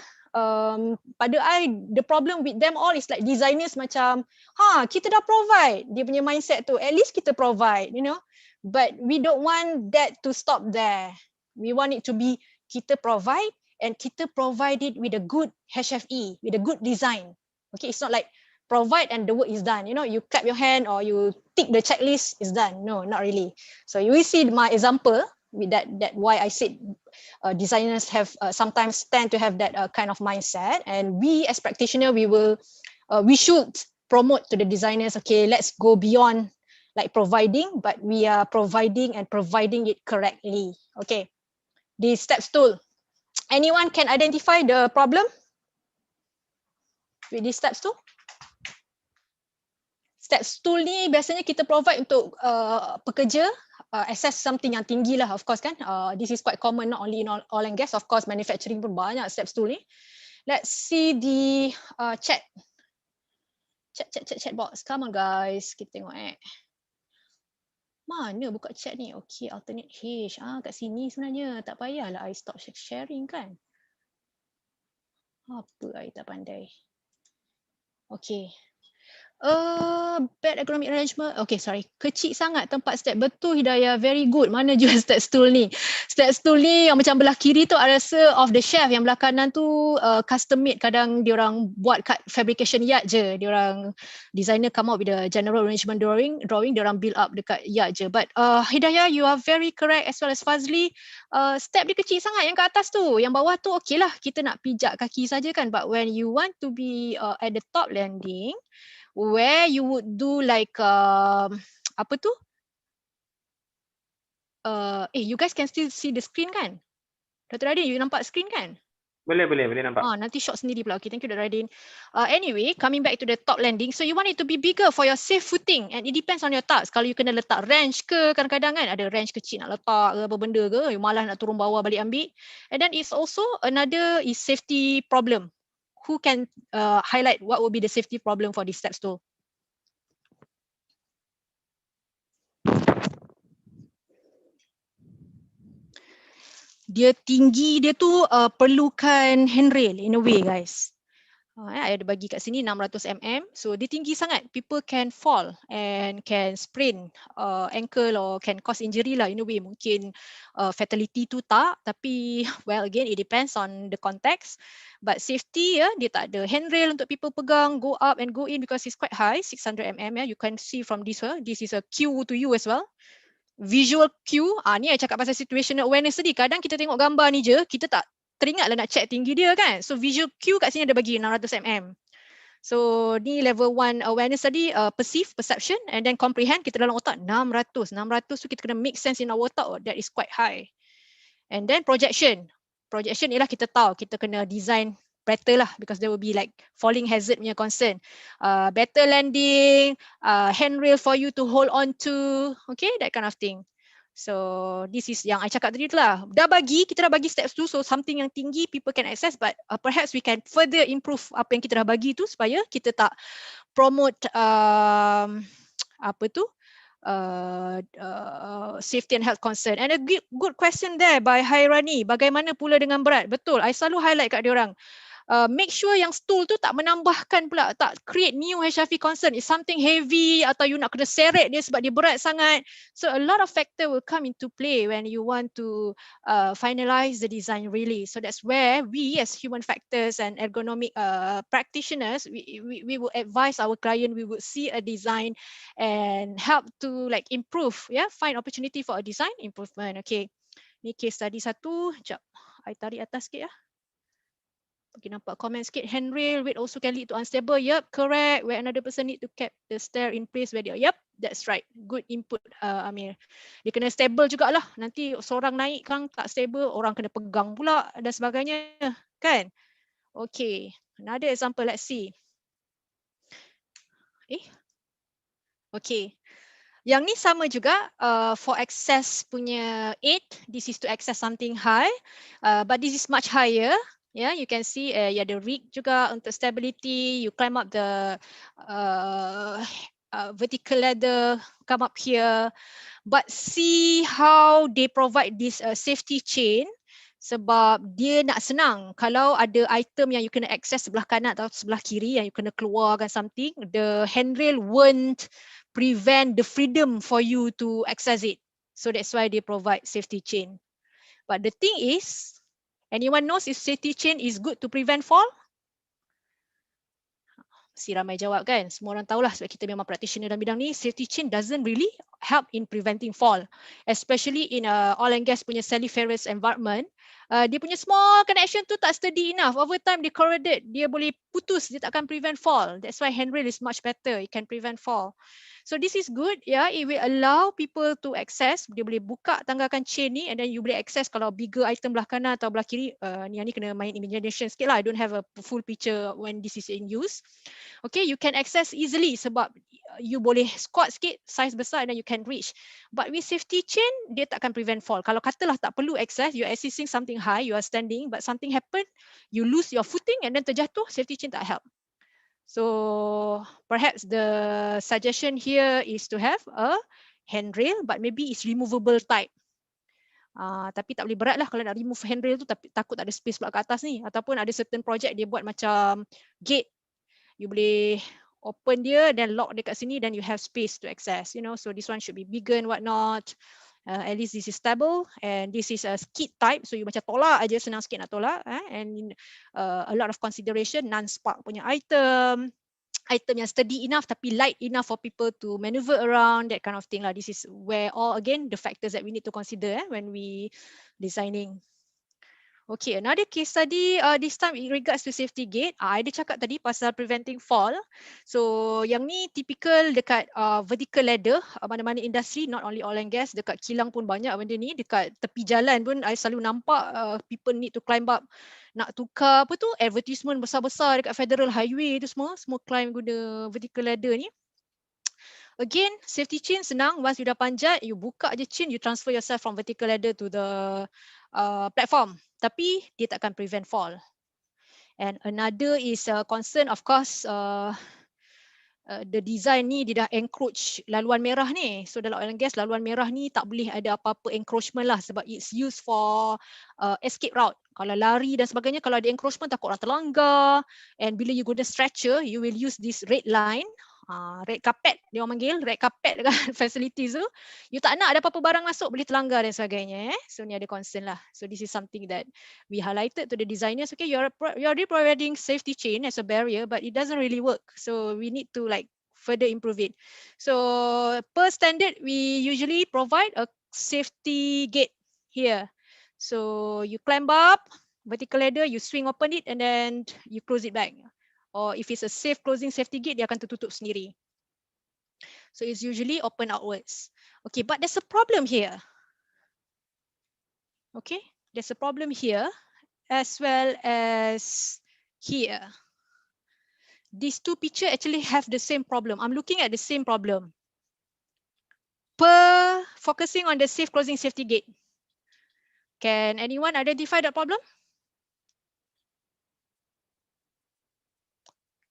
Pada I, the problem with them all is like designers macam, kita dah provide. Dia punya mindset tu, at least kita provide, you know. But we don't want that to stop there. We want it to be kita provide and kita provide it with a good HFE, with a good design. Okay, it's not like provide and the work is done. You know, you clap your hand or you tick the checklist, is done. No, not really. So you will see my example with that why I said designers have sometimes tend to have that kind of mindset, and we as practitioner we should promote to the designers, okay, let's go beyond like providing, but we are providing and providing it correctly. Okay, the steps tool. Anyone can identify the problem with these steps tool? Steps tool ni biasanya kita provide untuk pekerja assess something yang tinggi lah, of course kan. This is quite common, not only in oil and gas, of course manufacturing pun banyak steps tool ni. Let's see the chat box. Come on guys, kita tengok mana buka chat ni? Okay, alternate H. Kat sini sebenarnya. Tak payahlah I stop sharing kan. Apa I tak pandai. Okay. Bad ergonomic arrangement. Okay, sorry. Kecil sangat tempat step. Betul Hidayah. Very good. Mana jual step stool ni? Step stool ni yang macam belah kiri tu I rasa off the shelf. Yang belah kanan tu custom made. Kadang diorang buat kat fabrication yard je. Diorang designer come out with a general arrangement drawing. Diorang build up dekat yard je. But Hidayah, you are very correct as well as Fazli. Step dia kecil sangat yang kat atas tu. Yang bawah tu okay lah. Kita nak pijak kaki saja kan. But when you want to be at the top landing, where you would do like apa tu? You guys can still see the screen kan? Dr. Radin, you nampak screen kan? Boleh nampak. Nanti shot sendiri pula. Okay, thank you Dr. Radin. Anyway, coming back to the top landing. So you want it to be bigger for your safe footing, and it depends on your task. Kalau you kena letak wrench ke, kadang-kadang kan ada wrench kecil nak letak ke apa benda ke, you malas nak turun bawah balik ambil. And then it's also another is safety problem. Who can highlight what would be the safety problem for this steps tool? Dia tinggi dia tu perlukan handrail in a way guys. I ada bagi kat sini 600 mm. So dia tinggi sangat. People can fall and can sprain ankle or can cause injury lah in a way. Mungkin fatality tu tak. Tapi well again it depends on the context. But safety dia tak ada handrail untuk people pegang, go up and go in because it's quite high, 600 mm. You can see from this this is a cue to you as well. Visual cue, ni I cakap pasal situational awareness tadi. Kadang kita tengok gambar ni je, kita tak teringatlah nak check tinggi dia kan. So visual cue kat sini ada bagi 600 mm. So ni level 1 awareness tadi, perceive, perception, and then comprehend. Kita dalam otak 600 tu kita kena make sense in our otak. That is quite high. And then projection. Projection ialah kita tahu kita kena design better lah because there will be like falling hazard punya concern. Better landing, handrail for you to hold on to, okay, that kind of thing. So this is yang I cakap tadi tu lah. Kita dah bagi steps tu, so something yang tinggi people can access, but perhaps we can further improve apa yang kita dah bagi tu supaya kita tak promote safety and health concern. And a good question there by Hairani, bagaimana pula dengan berat? Betul, I selalu highlight kat diorang. make sure yang stool tu tak menambahkan pula, tak create new HFE concern. If something heavy atau you nak kena seret dia sebab dia berat sangat. So a lot of factor will come into play when you want to finalize the design really. So that's where we as human factors and ergonomic practitioners, we will advise our client, we would see a design and help to like improve, find opportunity for a design improvement. Okay, ni case study satu. Sekejap, I tarik atas sikit ya. Okay, nampak comment sikit. Handrail weight also can lead to unstable. Yep, correct. Where another person need to keep the stair in place where they are. Yep, that's right. Good input, Amir. Dia kena stable jugalah. Nanti seorang naik kan tak stable, orang kena pegang pula dan sebagainya. Kan? Okay, another example. Let's see. Okay. Yang ni sama juga for access punya aid. This is to access something high, but this is much higher. Yeah, you can see ada rig juga untuk stability. You climb up the vertical ladder, come up here. But see how they provide this safety chain. Sebab dia nak senang. Kalau ada item yang you kena access sebelah kanan atau sebelah kiri yang you kena keluarkan something, the handrail won't prevent the freedom for you to access it. So that's why they provide safety chain. But the thing is, anyone knows if safety chain is good to prevent fall? Si ramai jawab kan, semua orang tahulah sebab kita memang practitioner dalam bidang ni, safety chain doesn't really help in preventing fall. Especially in oil and gas punya saliferous environment, dia punya small connection tu tak sturdy enough. Over time dia corroded, dia boleh putus, dia takkan prevent fall. That's why handrail is much better, it can prevent fall. So this is good, it will allow people to access, dia boleh buka tanggalkan chain ni and then you boleh access kalau bigger item belah kanan atau belah kiri. Ni kena main imagination sikit lah, I don't have a full picture when this is in use. Okay, you can access easily sebab you boleh squat sikit, size besar and then you can reach. But with safety chain, dia takkan prevent fall. Kalau katalah tak perlu access, you are accessing something high, you are standing, but something happen, you lose your footing and then terjatuh, safety chain tak help. So perhaps the suggestion here is to have a handrail, but maybe it's removable type. Tapi tak boleh berat lah kalau nak remove handrail tu, tapi takut tak ada space pula kat atas ni. Ataupun ada certain project dia buat macam gate. You boleh open dia dan lock dia kat sini, then you have space to access. So this one should be bigger and whatnot. At least this is stable and this is a skid type, so you macam tolak aja, senang sikit nak tolak. And a lot of consideration, non-spark punya item yang sturdy enough tapi light enough for people to maneuver around, that kind of thing lah. This is where all again the factors that we need to consider when we designing. Okay, another case study, this time in regards to safety gate. I ada cakap tadi pasal preventing fall. So yang ni typical dekat vertical ladder, mana-mana industri, not only oil and gas, dekat kilang pun banyak benda ni. Dekat tepi jalan pun I selalu nampak people need to climb up. Nak tukar apa tu, advertisement besar-besar dekat federal highway tu semua climb guna vertical ladder ni. Again, safety chain senang. Once you dah panjat, you buka je chain, you transfer yourself from vertical ladder to the platform. Tapi dia takkan prevent fall. And another is concern, of course, the design ni dia dah encroach laluan merah ni. So dalam oil and gas, laluan merah ni tak boleh ada apa-apa encroachment lah sebab it's used for escape route. Kalau lari dan sebagainya, kalau ada encroachment takut orang terlanggar. And bila you guna stretcher, you will use this red line. Red carpet, dia orang panggil red carpet dekat facilities tu. You tak nak ada apa-apa barang masuk, boleh terlanggar dan sebagainya. So ni ada concern lah. So this is something that we highlighted to the designers. Okay, you're already providing safety chain as a barrier, but it doesn't really work. So we need to like further improve it. So per standard, we usually provide a safety gate here. So you climb up vertical ladder, you swing open it and then you close it back. Or if it's a safe closing safety gate, dia akan tertutup sendiri. So it's usually open outwards. Okay, but there's a problem here. Okay, there's a problem here as well as here. These two pictures actually have the same problem. I'm looking at the same problem. Per focusing on the safe closing safety gate. Can anyone identify that problem?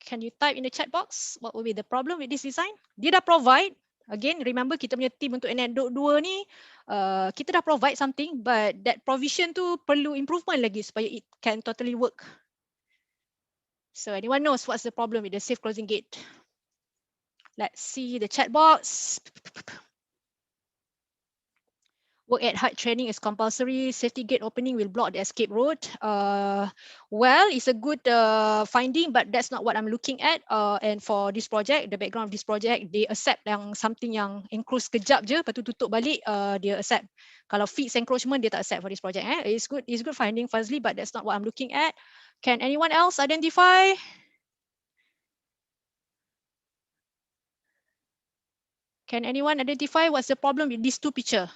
Can you type in the chat box what will be the problem with this design? Dia dah provide. Again, remember kita punya team untuk Anecdotes 2 ni, kita dah provide something, but that provision tu perlu improvement lagi supaya it can totally work. So anyone knows what's the problem with the safe closing gate? Let's see the chat box. Work at height training is compulsory. Safety gate opening will block the escape road. Well, it's a good finding, but that's not what I'm looking at. And for this project, the background of this project, they accept yang something yang enclose kejap je, lepas tu tutup balik, dia accept. Kalau fixed encroachment, dia tak accept for this project. It's good finding, Fazli, but that's not what I'm looking at. Can anyone else identify? Can anyone identify what's the problem with these two picture?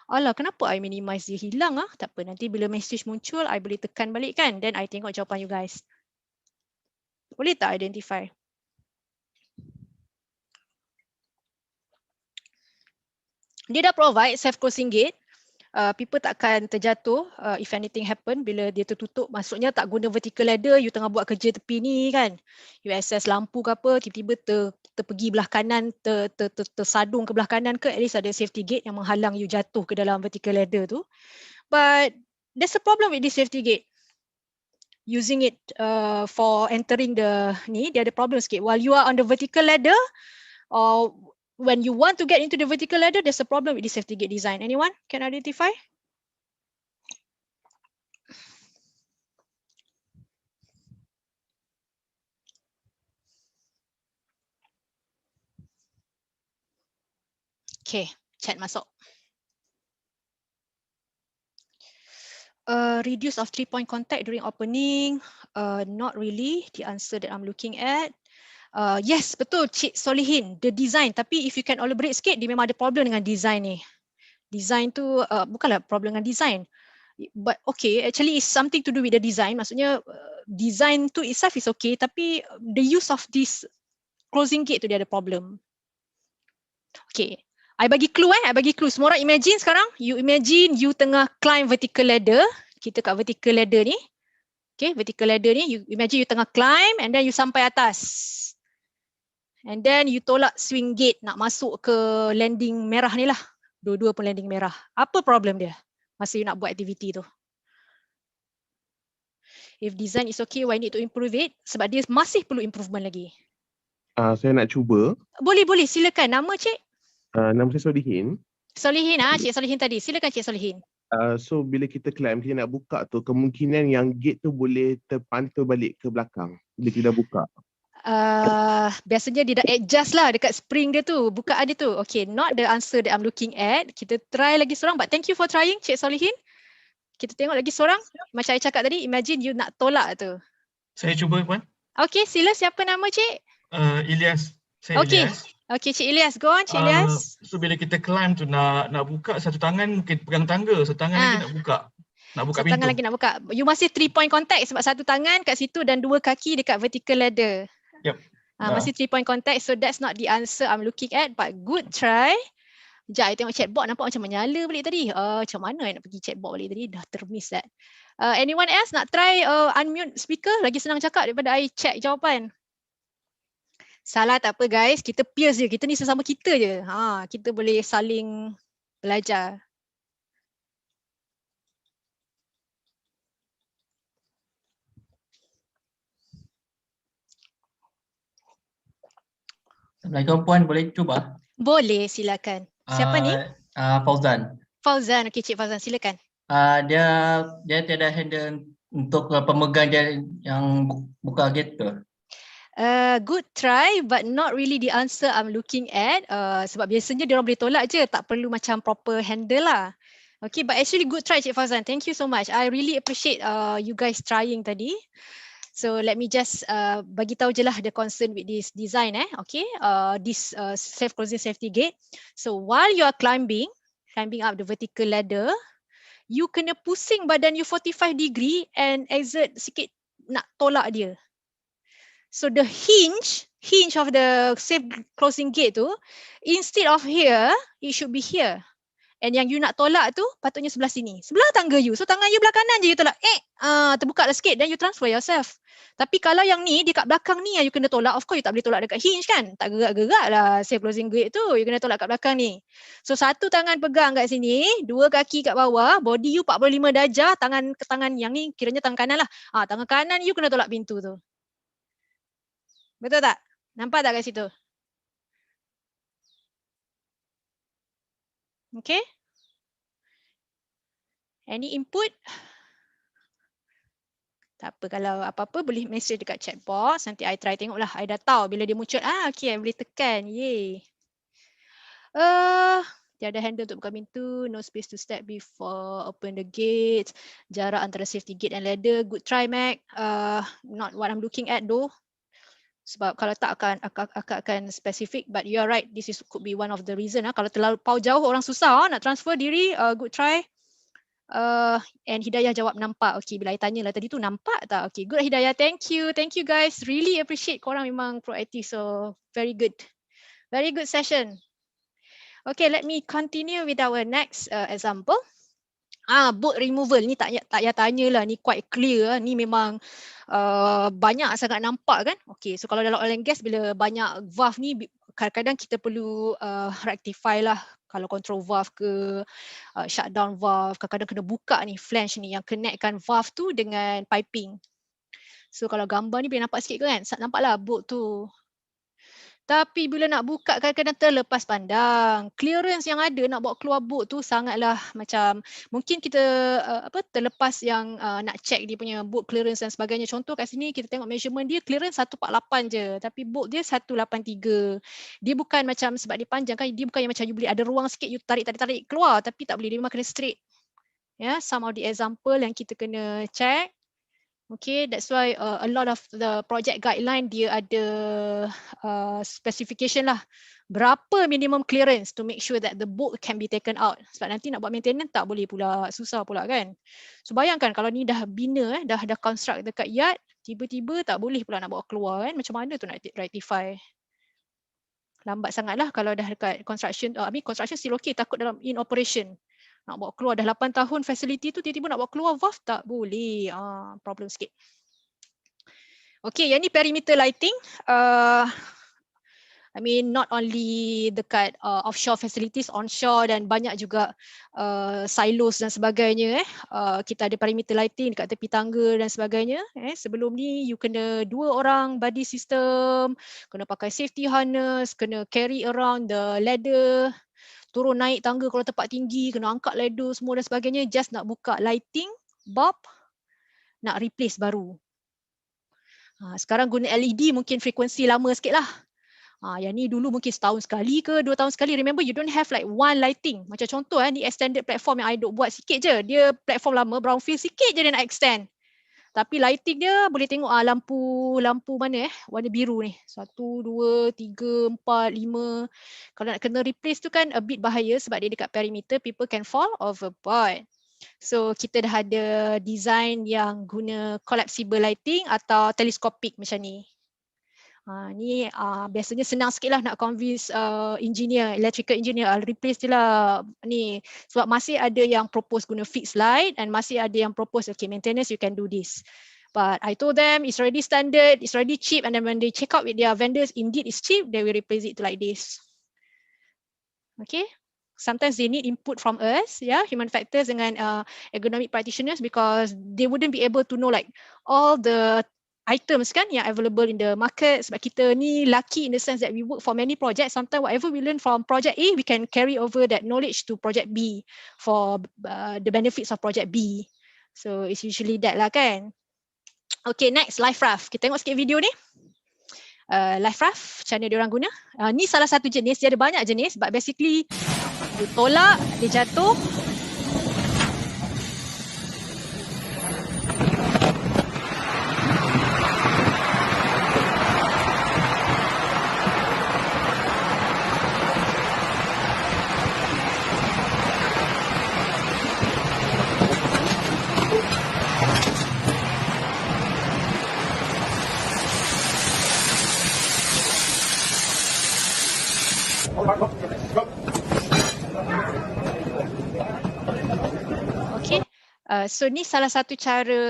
Alah, kenapa I minimize dia hilang ah? Tak apa, nanti bila message muncul, I boleh tekan balik kan? Then I tengok jawapan you guys. Boleh tak identify? Dia dah provide self closing gate. People takkan terjatuh if anything happen bila dia tertutup. Maksudnya tak guna vertical ladder, you tengah buat kerja tepi ni kan. You access lampu ke apa, tiba-tiba terpergi belah kanan, tersadung ke belah kanan ke, at least ada safety gate yang menghalang you jatuh ke dalam vertical ladder tu. But there's a problem with this safety gate. Using it for entering the ni, dia ada problem sikit. While you are on the vertical ladder, or when you want to get into the vertical ladder, there's a problem with the safety gate design. Anyone can identify? Okay, chat masuk. Reduce of 3-point contact during opening. Not really the answer that I'm looking at. Yes, betul Cik Solihin, the design. Tapi if you can elaborate sikit, dia memang ada problem dengan design ni. Design tu bukanlah problem dengan design. But okay, actually it's something to do with the design. Maksudnya design tu itself is okay, tapi the use of this closing gate tu dia ada problem. Okay, I bagi clue I bagi clue. Semua orang imagine sekarang, you imagine you tengah climb vertical ladder. Kita kat vertical ladder ni. Okay, vertical ladder ni, you imagine you tengah climb and then you sampai atas. And then you tolak swing gate nak masuk ke landing merah ni lah. Dua-dua pun landing merah. Apa problem dia masa you nak buat aktiviti tu? If design is okay, why need to improve it? Sebab dia masih perlu improvement lagi. Saya nak cuba. Boleh, silakan. Nama cik? Nama saya Solihin. Solihin, Cik Solihin tadi. Silakan Cik Solihin. So bila kita climb, kita nak buka tu, kemungkinan yang gate tu boleh terpantul balik ke belakang bila kita dah buka. Biasanya dia dah adjust lah dekat spring dia tu, bukaan dia tu. Okay, not the answer that I'm looking at. Kita try lagi seorang, but thank you for trying Cik Solihin. Kita tengok lagi seorang. Macam saya cakap tadi, imagine you nak tolak tu. Saya cuba Puan. Okay, sila. Siapa nama Cik? Ilyas. Saya Ilyas. Okay, Cik Ilyas. Go on Cik Ilyas. So bila kita climb tu nak buka, satu tangan mungkin pegang tangga, satu tangan lagi nak buka. Nak buka pintu. Satu tangan lagi nak buka. You masih 3-point contact sebab satu tangan kat situ dan dua kaki dekat vertical ladder. Yep. Masih 3-point contact, so that's not the answer I'm looking at, but good try. Sekejap, I tengok chatbot nampak macam menyala balik tadi. Macam mana I nak pergi chatbot balik tadi? Dah termiss that. Anyone else nak try unmute speaker? Lagi senang cakap daripada I check jawapan. Salah tak apa guys, kita peers je. Kita ni sesama kita je. Kita boleh saling belajar. Assalamualaikum Puan, boleh cuba? Boleh, silakan. Siapa ni? Fauzan. Fauzan, okey Cik Fauzan, silakan. Dia tiada handle untuk pemegang dia yang buka gate tu. Good try, but not really the answer I'm looking at. Sebab biasanya dia orang boleh tolak je, tak perlu macam proper handle lah. Okay, but actually good try Cik Fauzan. Thank you so much. I really appreciate you guys trying tadi. So let me just bagi tahu je lah the concern with this design okay, this safe closing safety gate. So while you are climbing up the vertical ladder, you kena pusing badan you 45 degree and exert sikit nak tolak dia. So the hinge of the safe closing gate tu, instead of here, it should be here. And yang you nak tolak tu patutnya sebelah sini. Sebelah tangga you. So tangan you belah kanan je you tolak. Terbuka lah sikit. Then you transfer yourself. Tapi kalau yang ni dekat belakang ni yang you kena tolak. Of course you tak boleh tolak dekat hinge kan. Tak gerak-gerak lah safe closing gate tu. You kena tolak kat belakang ni. So satu tangan pegang kat sini. Dua kaki kat bawah. Body you 45 darjah. Tangan ke tangan yang ni kiranya tangan kanan lah. Tangan kanan you kena tolak pintu tu. Betul tak? Nampak tak kat situ? Okay. Any input? Tak apa, kalau apa-apa boleh message dekat chat box. Nanti I try tengok lah. I dah tahu bila dia muncul. Okay, I boleh tekan. Yay. Tiada handle untuk buka pintu. No space to step before open the gate. Jarak antara safety gate and ladder. Good try, Mac. Not what I'm looking at though. Sebab kalau tak akan specific. But you are right. This could be one of the reason. Kalau terlalu jauh orang susah nak transfer diri. Good try. And Hidayah jawab nampak. Okay, bila I tanya lah tadi tu nampak tak? Okay, good Hidayah. Thank you. Thank you guys. Really appreciate korang memang proaktif. So very good. Very good session. Okay, let me continue with our next example. Boat removal. Ni tak payah tanya lah. Ni quite clear. Ni memang banyak sangat nampak kan. Okay, so kalau dalam oil and gas bila banyak valve ni kadang-kadang kita perlu rectify lah. Kalau control valve ke shutdown valve, kadang-kadang kena buka ni flange ni yang connectkan valve tu dengan piping. So kalau gambar ni boleh nampak sikit ke kan? Nampaklah boat tu. Tapi bila nak buka kadang-kadang terlepas pandang. Clearance yang ada nak bawa keluar boat tu sangatlah macam mungkin kita terlepas yang nak check dia punya boat clearance dan sebagainya. Contoh kat sini kita tengok measurement dia clearance 148 je. Tapi boat dia 183. Dia bukan macam sebab dia panjang kan. Dia bukan yang macam you boleh ada ruang sikit you tarik keluar. Tapi tak boleh. Dia memang kena straight. Yeah, some of the example yang kita kena check. Okay, that's why a lot of the project guideline dia ada specification lah. Berapa minimum clearance to make sure that the boat can be taken out. Sebab nanti nak buat maintenance tak boleh pula, susah pula kan. So bayangkan kalau ni dah bina, dah construct dekat yard, tiba-tiba tak boleh pula nak bawa keluar kan. Macam mana tu nak rectify? Lambat sangat lah kalau dah dekat construction, construction still okay, takut dalam in operation. Nak bawa keluar dah 8 tahun facility tu tiba-tiba nak bawa keluar valve tak boleh. Problem sikit. Okay, yang ni perimeter lighting. Not only dekat offshore facilities, onshore dan banyak juga silos dan sebagainya. Kita ada perimeter lighting dekat tepi tangga dan sebagainya. Sebelum ni you kena 2 orang body system, kena pakai safety harness, kena carry around the ladder. Turun naik tangga kalau tempat tinggi, kena angkat ladder semua dan sebagainya. Just nak buka lighting, bulb, nak replace baru. Sekarang guna LED mungkin frekuensi lama sikit lah. Yang ni dulu mungkin setahun sekali ke 2 tahun sekali. Remember you don't have like one lighting. Macam contoh ni extended platform yang I duk buat sikit je. Dia platform lama, brownfield sikit je dia nak extend. Tapi lighting dia boleh tengok lampu mana warna biru ni. 1, 2, 3, 4, 5. Kalau nak kena replace tu kan a bit bahaya sebab dia dekat perimeter, people can fall overboard. So kita dah ada design yang guna collapsible lighting atau telescopic macam ni. Ni biasanya senang sikit lah nak convince electrical engineer, replace je lah ni. Sebab masih ada yang propose guna fixed light and masih ada yang propose, okay, maintenance you can do this. But I told them it's already standard, it's already cheap, and then when they check out with their vendors, indeed it's cheap, they will replace it to like this. Okay. Sometimes they need input from us, human factors dengan ergonomic practitioners because they wouldn't be able to know like all the items kan yang available in the market. Sebab kita ni lucky in the sense that we work for many projects. Sometimes whatever we learn from project A, we can carry over that knowledge to project B for the benefits of project B. So it's usually that lah kan. Okay, next, life raft. Kita tengok sikit video ni. Life raft, macam mana diorang guna. Ni salah satu jenis, dia ada banyak jenis. But basically, dia tolak, dia jatuh. So ni salah satu cara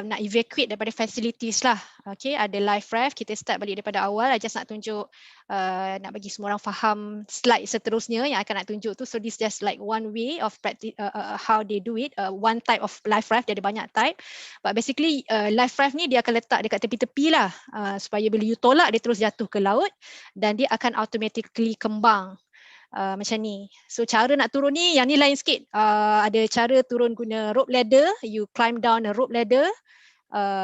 nak evacuate daripada facilities lah. Okay, ada live ref, kita start balik daripada awal. I just nak tunjuk, nak bagi semua orang faham slide seterusnya yang akan nak tunjuk tu. So this just like one way of practice, how they do it. One type of live ref, dia ada banyak type. But basically live ref ni dia akan letak dekat tepi-tepi lah, supaya bila you tolak dia terus jatuh ke laut dan dia akan automatically kembang. Macam ni. So cara nak turun ni, yang ni lain sikit. Ada cara turun guna rope ladder. You climb down a rope ladder.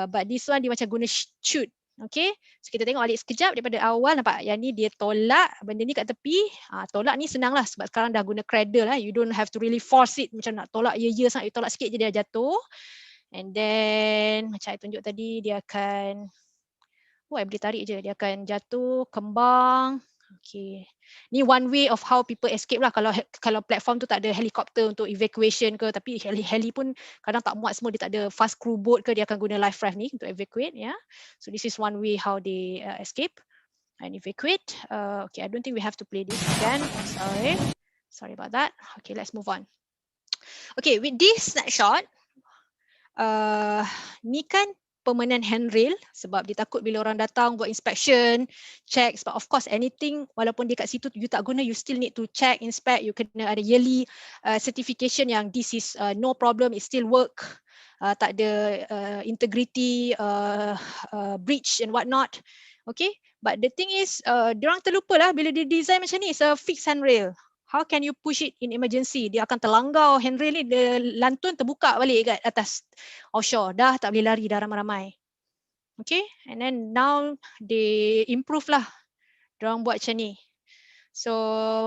But this one dia macam guna shoot. Okay. So kita tengok balik sekejap daripada awal, nampak? Yang ni dia tolak benda ni kat tepi. Tolak ni senang lah sebab sekarang dah guna cradle lah. You don't have to really force it. Macam nak tolak sangat. You tolak sikit je dia jatuh. And then macam I tunjuk tadi, dia akan, I boleh tarik je. Dia akan jatuh, kembang. Okay. Ni one way of how people escape lah. Kalau platform tu tak ada helikopter untuk evacuation ke, tapi heli pun kadang tak muat semua, dia tak ada fast crew boat ke, dia akan guna life raft ni untuk evacuate. Yeah. So this is one way how they escape and evacuate. Okay, I don't think we have to play this again. Sorry about that. Okay, let's move on. Okay, with this snapshot, ni kan permanent handrail sebab dia takut bila orang datang buat inspection, check. But of course anything, walaupun dia kat situ you tak guna, you still need to check, inspect. You kena ada yearly certification yang this is no problem, it still work. Tak ada integrity breach and what not. Okay, but the thing is diorang terlupa lah bila dia design macam ni, it's a fixed handrail. How can you push it in emergency? Dia akan terlanggar handrail ni, dia lantun terbuka balik kat atas offshore. Dah tak boleh lari, dah ramai-ramai. Okay, and then now they improve lah. Diorang buat macam ni. So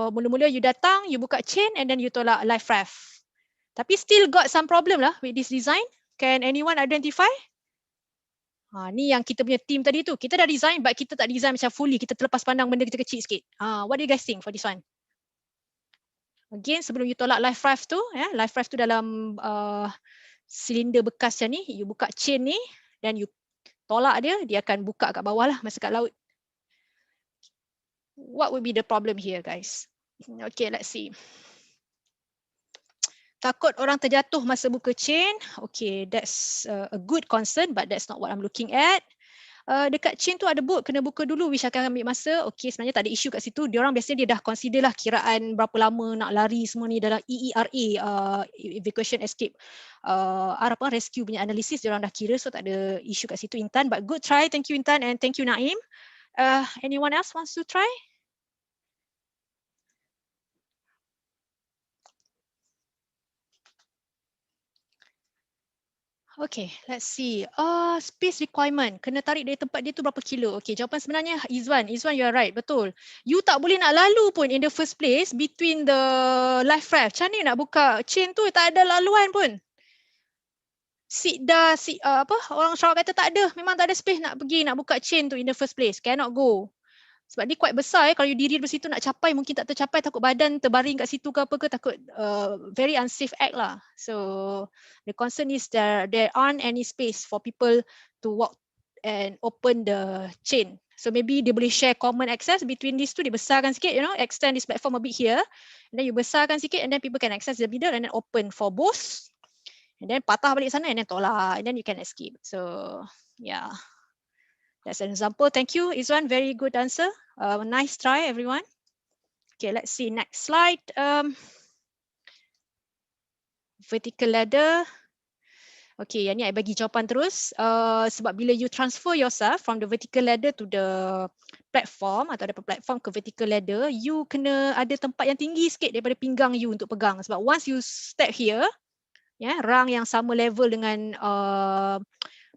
mula-mula you datang, you buka chain and then you tolak life raft. Tapi still got some problem lah with this design. Can anyone identify? Ni yang kita punya team tadi tu. Kita dah design but kita tak design macam fully. Kita terlepas pandang benda kecil-kecil sikit. What do you guys think for this one? Again, sebelum you tolak life raft tu, life raft tu dalam silinder bekas macam ni, you buka chain ni, dan you tolak dia, dia akan buka kat bawah lah, masa kat laut. What would be the problem here, guys? Okay, let's see. Takut orang terjatuh masa buka chain. Okay, that's a good concern, but that's not what I'm looking at. Dekat chain tu ada boat, kena buka dulu, which akan ambil masa. Okay, sebenarnya tak ada isu kat situ. Diorang biasanya dia dah consider lah kiraan berapa lama nak lari semua ni dalam EERA, evacuation escape, rescue punya analysis, diorang dah kira, so tak ada isu kat situ, Intan. But good try, thank you Intan, and thank you Naim. Anyone else wants to try? Okay, let's see. Space requirement. Kena tarik dari tempat dia tu berapa kilo? Okay, jawapan sebenarnya Izwan. Izwan, you are right. Betul. You tak boleh nak lalu pun in the first place between the life raft. Macam ni nak buka chain tu, tak ada laluan pun. Orang Sarawak kata tak ada. Memang tak ada space nak pergi nak buka chain tu in the first place. Cannot go. Sebab dia quite besar. Kalau you diri di situ nak capai, mungkin tak tercapai, takut badan terbaring kat situ ke apa ke, takut very unsafe act lah. So the concern is there aren't any space for people to walk and open the chain. So maybe dia boleh share common access between these two, dia besarkan sikit, extend this platform a bit here, and then you besarkan sikit, and then people can access the middle and then open for both, and then patah balik sana and then tolak, and then you can escape. So yeah. That's an example. Thank you, Izwan. Very good answer. Nice try, everyone. Okay, let's see. Next slide. Vertical ladder. Okay, yang ni I bagi jawapan terus. Sebab bila you transfer yourself from the vertical ladder to the platform atau daripada platform ke vertical ladder, you kena ada tempat yang tinggi sikit daripada pinggang you untuk pegang. Sebab once you step here, rang yang sama level dengan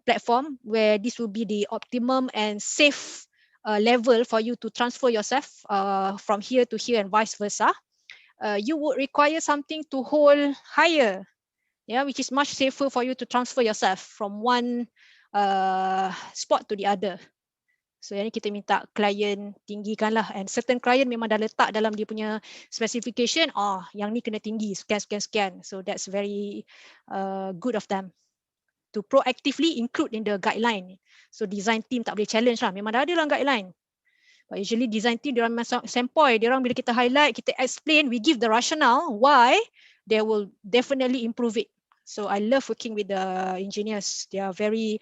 platform, where this will be the optimum and safe level for you to transfer yourself from here to here and vice versa, you would require something to hold higher, which is much safer for you to transfer yourself from one spot to the other. So yang ni kita minta klien tinggikan lah, and certain klien memang dah letak dalam dia punya specification, yang ni kena tinggi sekian. So that's very good of them to proactively include in the guideline. So design team tak boleh challenge lah, memang dah ada dalam guideline. But usually design team diorang sempoi, diorang bila kita highlight, kita explain, we give the rationale why, they will definitely improve it. So I love working with the engineers. They are very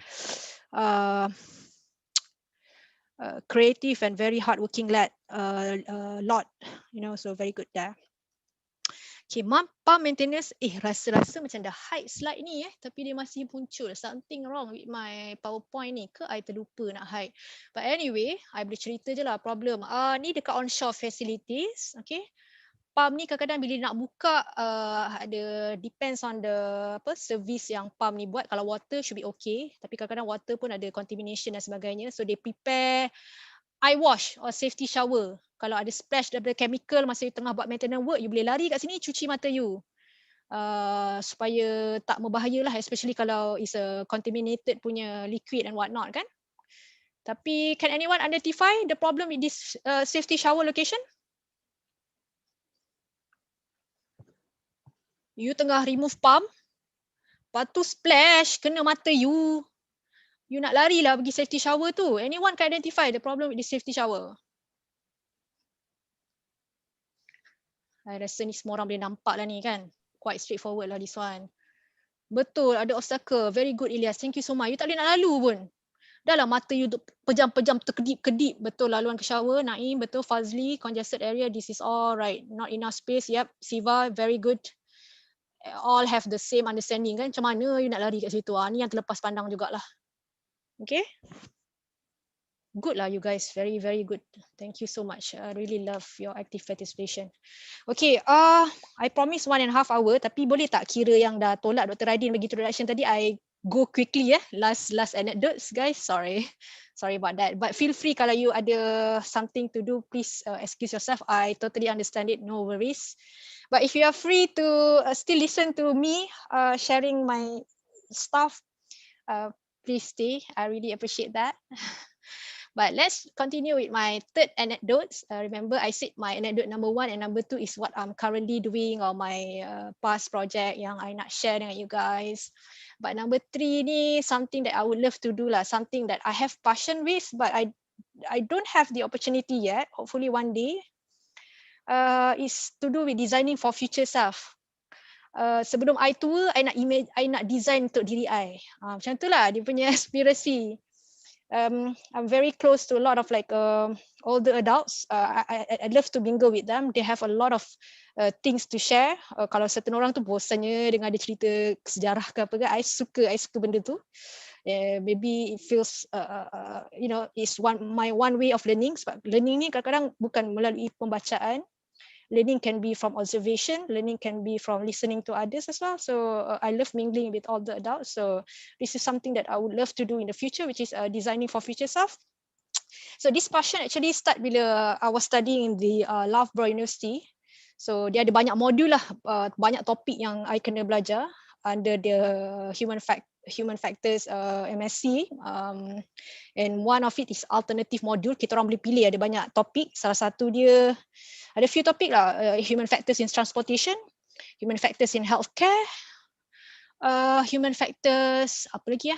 creative and very hardworking lot, you know, so very good there. Okay, pump maintenance. Rasa-rasa macam dah hide slide ni tapi dia masih muncul. Something wrong with my PowerPoint ni ke I terlupa nak hide. But anyway, I boleh cerita je lah problem. Ni dekat onshore facilities, okay. Pump ni kadang-kadang bila nak buka ada depends on the service yang pump ni buat. Kalau water should be okay, tapi kadang-kadang water pun ada contamination dan sebagainya. So they prepare eye wash or safety shower. Kalau ada splash daripada chemical masa you tengah buat maintenance work, you boleh lari kat sini cuci mata you. Supaya tak membahaya lah, especially kalau is a contaminated punya liquid and what not kan. Tapi can anyone identify the problem with this safety shower location? You tengah remove pump, lepas tu splash, kena mata you. You nak lari lah pergi safety shower tu. Anyone can identify the problem with the safety shower? I rasa ni semua orang boleh nampak lah ni kan. Quite straightforward lah this one. Betul, ada obstacle. Very good Ilyas, thank you so much. You tak boleh nak lalu pun. Dah lah mata you pejam-pejam terkedip-kedip. Betul, laluan ke shower. Naim, betul. Fazli, congested area, this is all right. Not enough space, yep. Siva, very good. All have the same understanding kan. Macam mana you nak lari kat situ. Ni yang terlepas pandang jugalah. Okay. Good lah you guys. Very, very good. Thank you so much. I really love your active participation. Okay. I promise 1.5 hours. Tapi boleh tak kira yang dah tolak Dr. Radin bagi introduction tadi. I go quickly Last anecdotes guys. Sorry about that. But feel free kalau you ada something to do. Please excuse yourself. I totally understand it. No worries. But if you are free to still listen to me sharing my stuff, please stay. I really appreciate that. But let's continue with my third anecdotes. Remember, I said my anecdote number 1 and number 2 is what I'm currently doing or my past project yang I nak share dengan you guys. But number 3 ni something that I would love to do lah, something that I have passion with, but I don't have the opportunity yet. Hopefully one day. Is to do with designing for future self. Sebelum I tua, I nak design untuk diri I. Macam tu lah dia punya aspirasi. I'm very close to a lot of like older adults. I love to mingle with them. They have a lot of things to share. Kalau certain orang tu bosannya dengan dia cerita sejarah ke apa ke, I suka benda tu. Maybe it feels you know, it's my one way of learning. Sebab learning ni kadang-kadang bukan melalui pembacaan. Learning can be from observation, learning can be from listening to others as well. So I love mingling with all the adults. So this is something that I would love to do in the future, which is designing for future self. So this passion actually start bila I was studying in the Loughborough University. So dia ada banyak modul lah, banyak topik yang I kena belajar under the human factors MSc. And one of it is alternative module. Kita orang boleh pilih, ada banyak topik. Salah satu dia, ada few topik lah, human factors in transportation, human factors in healthcare, human factors, apa lagi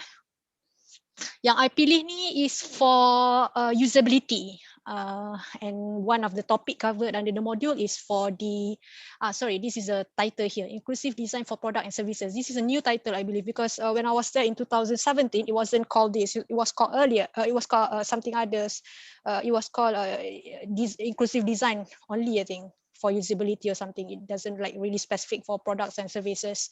Yang I pilih ni is for usability. And one of the topic covered under the module is for the, sorry, this is a title here, Inclusive Design for Product and Services. This is a new title, I believe, because when I was there in 2017, it wasn't called this. It was called earlier. It was called something others. It was called Inclusive Design only, I think, for usability or something. It doesn't like really specific for products and services.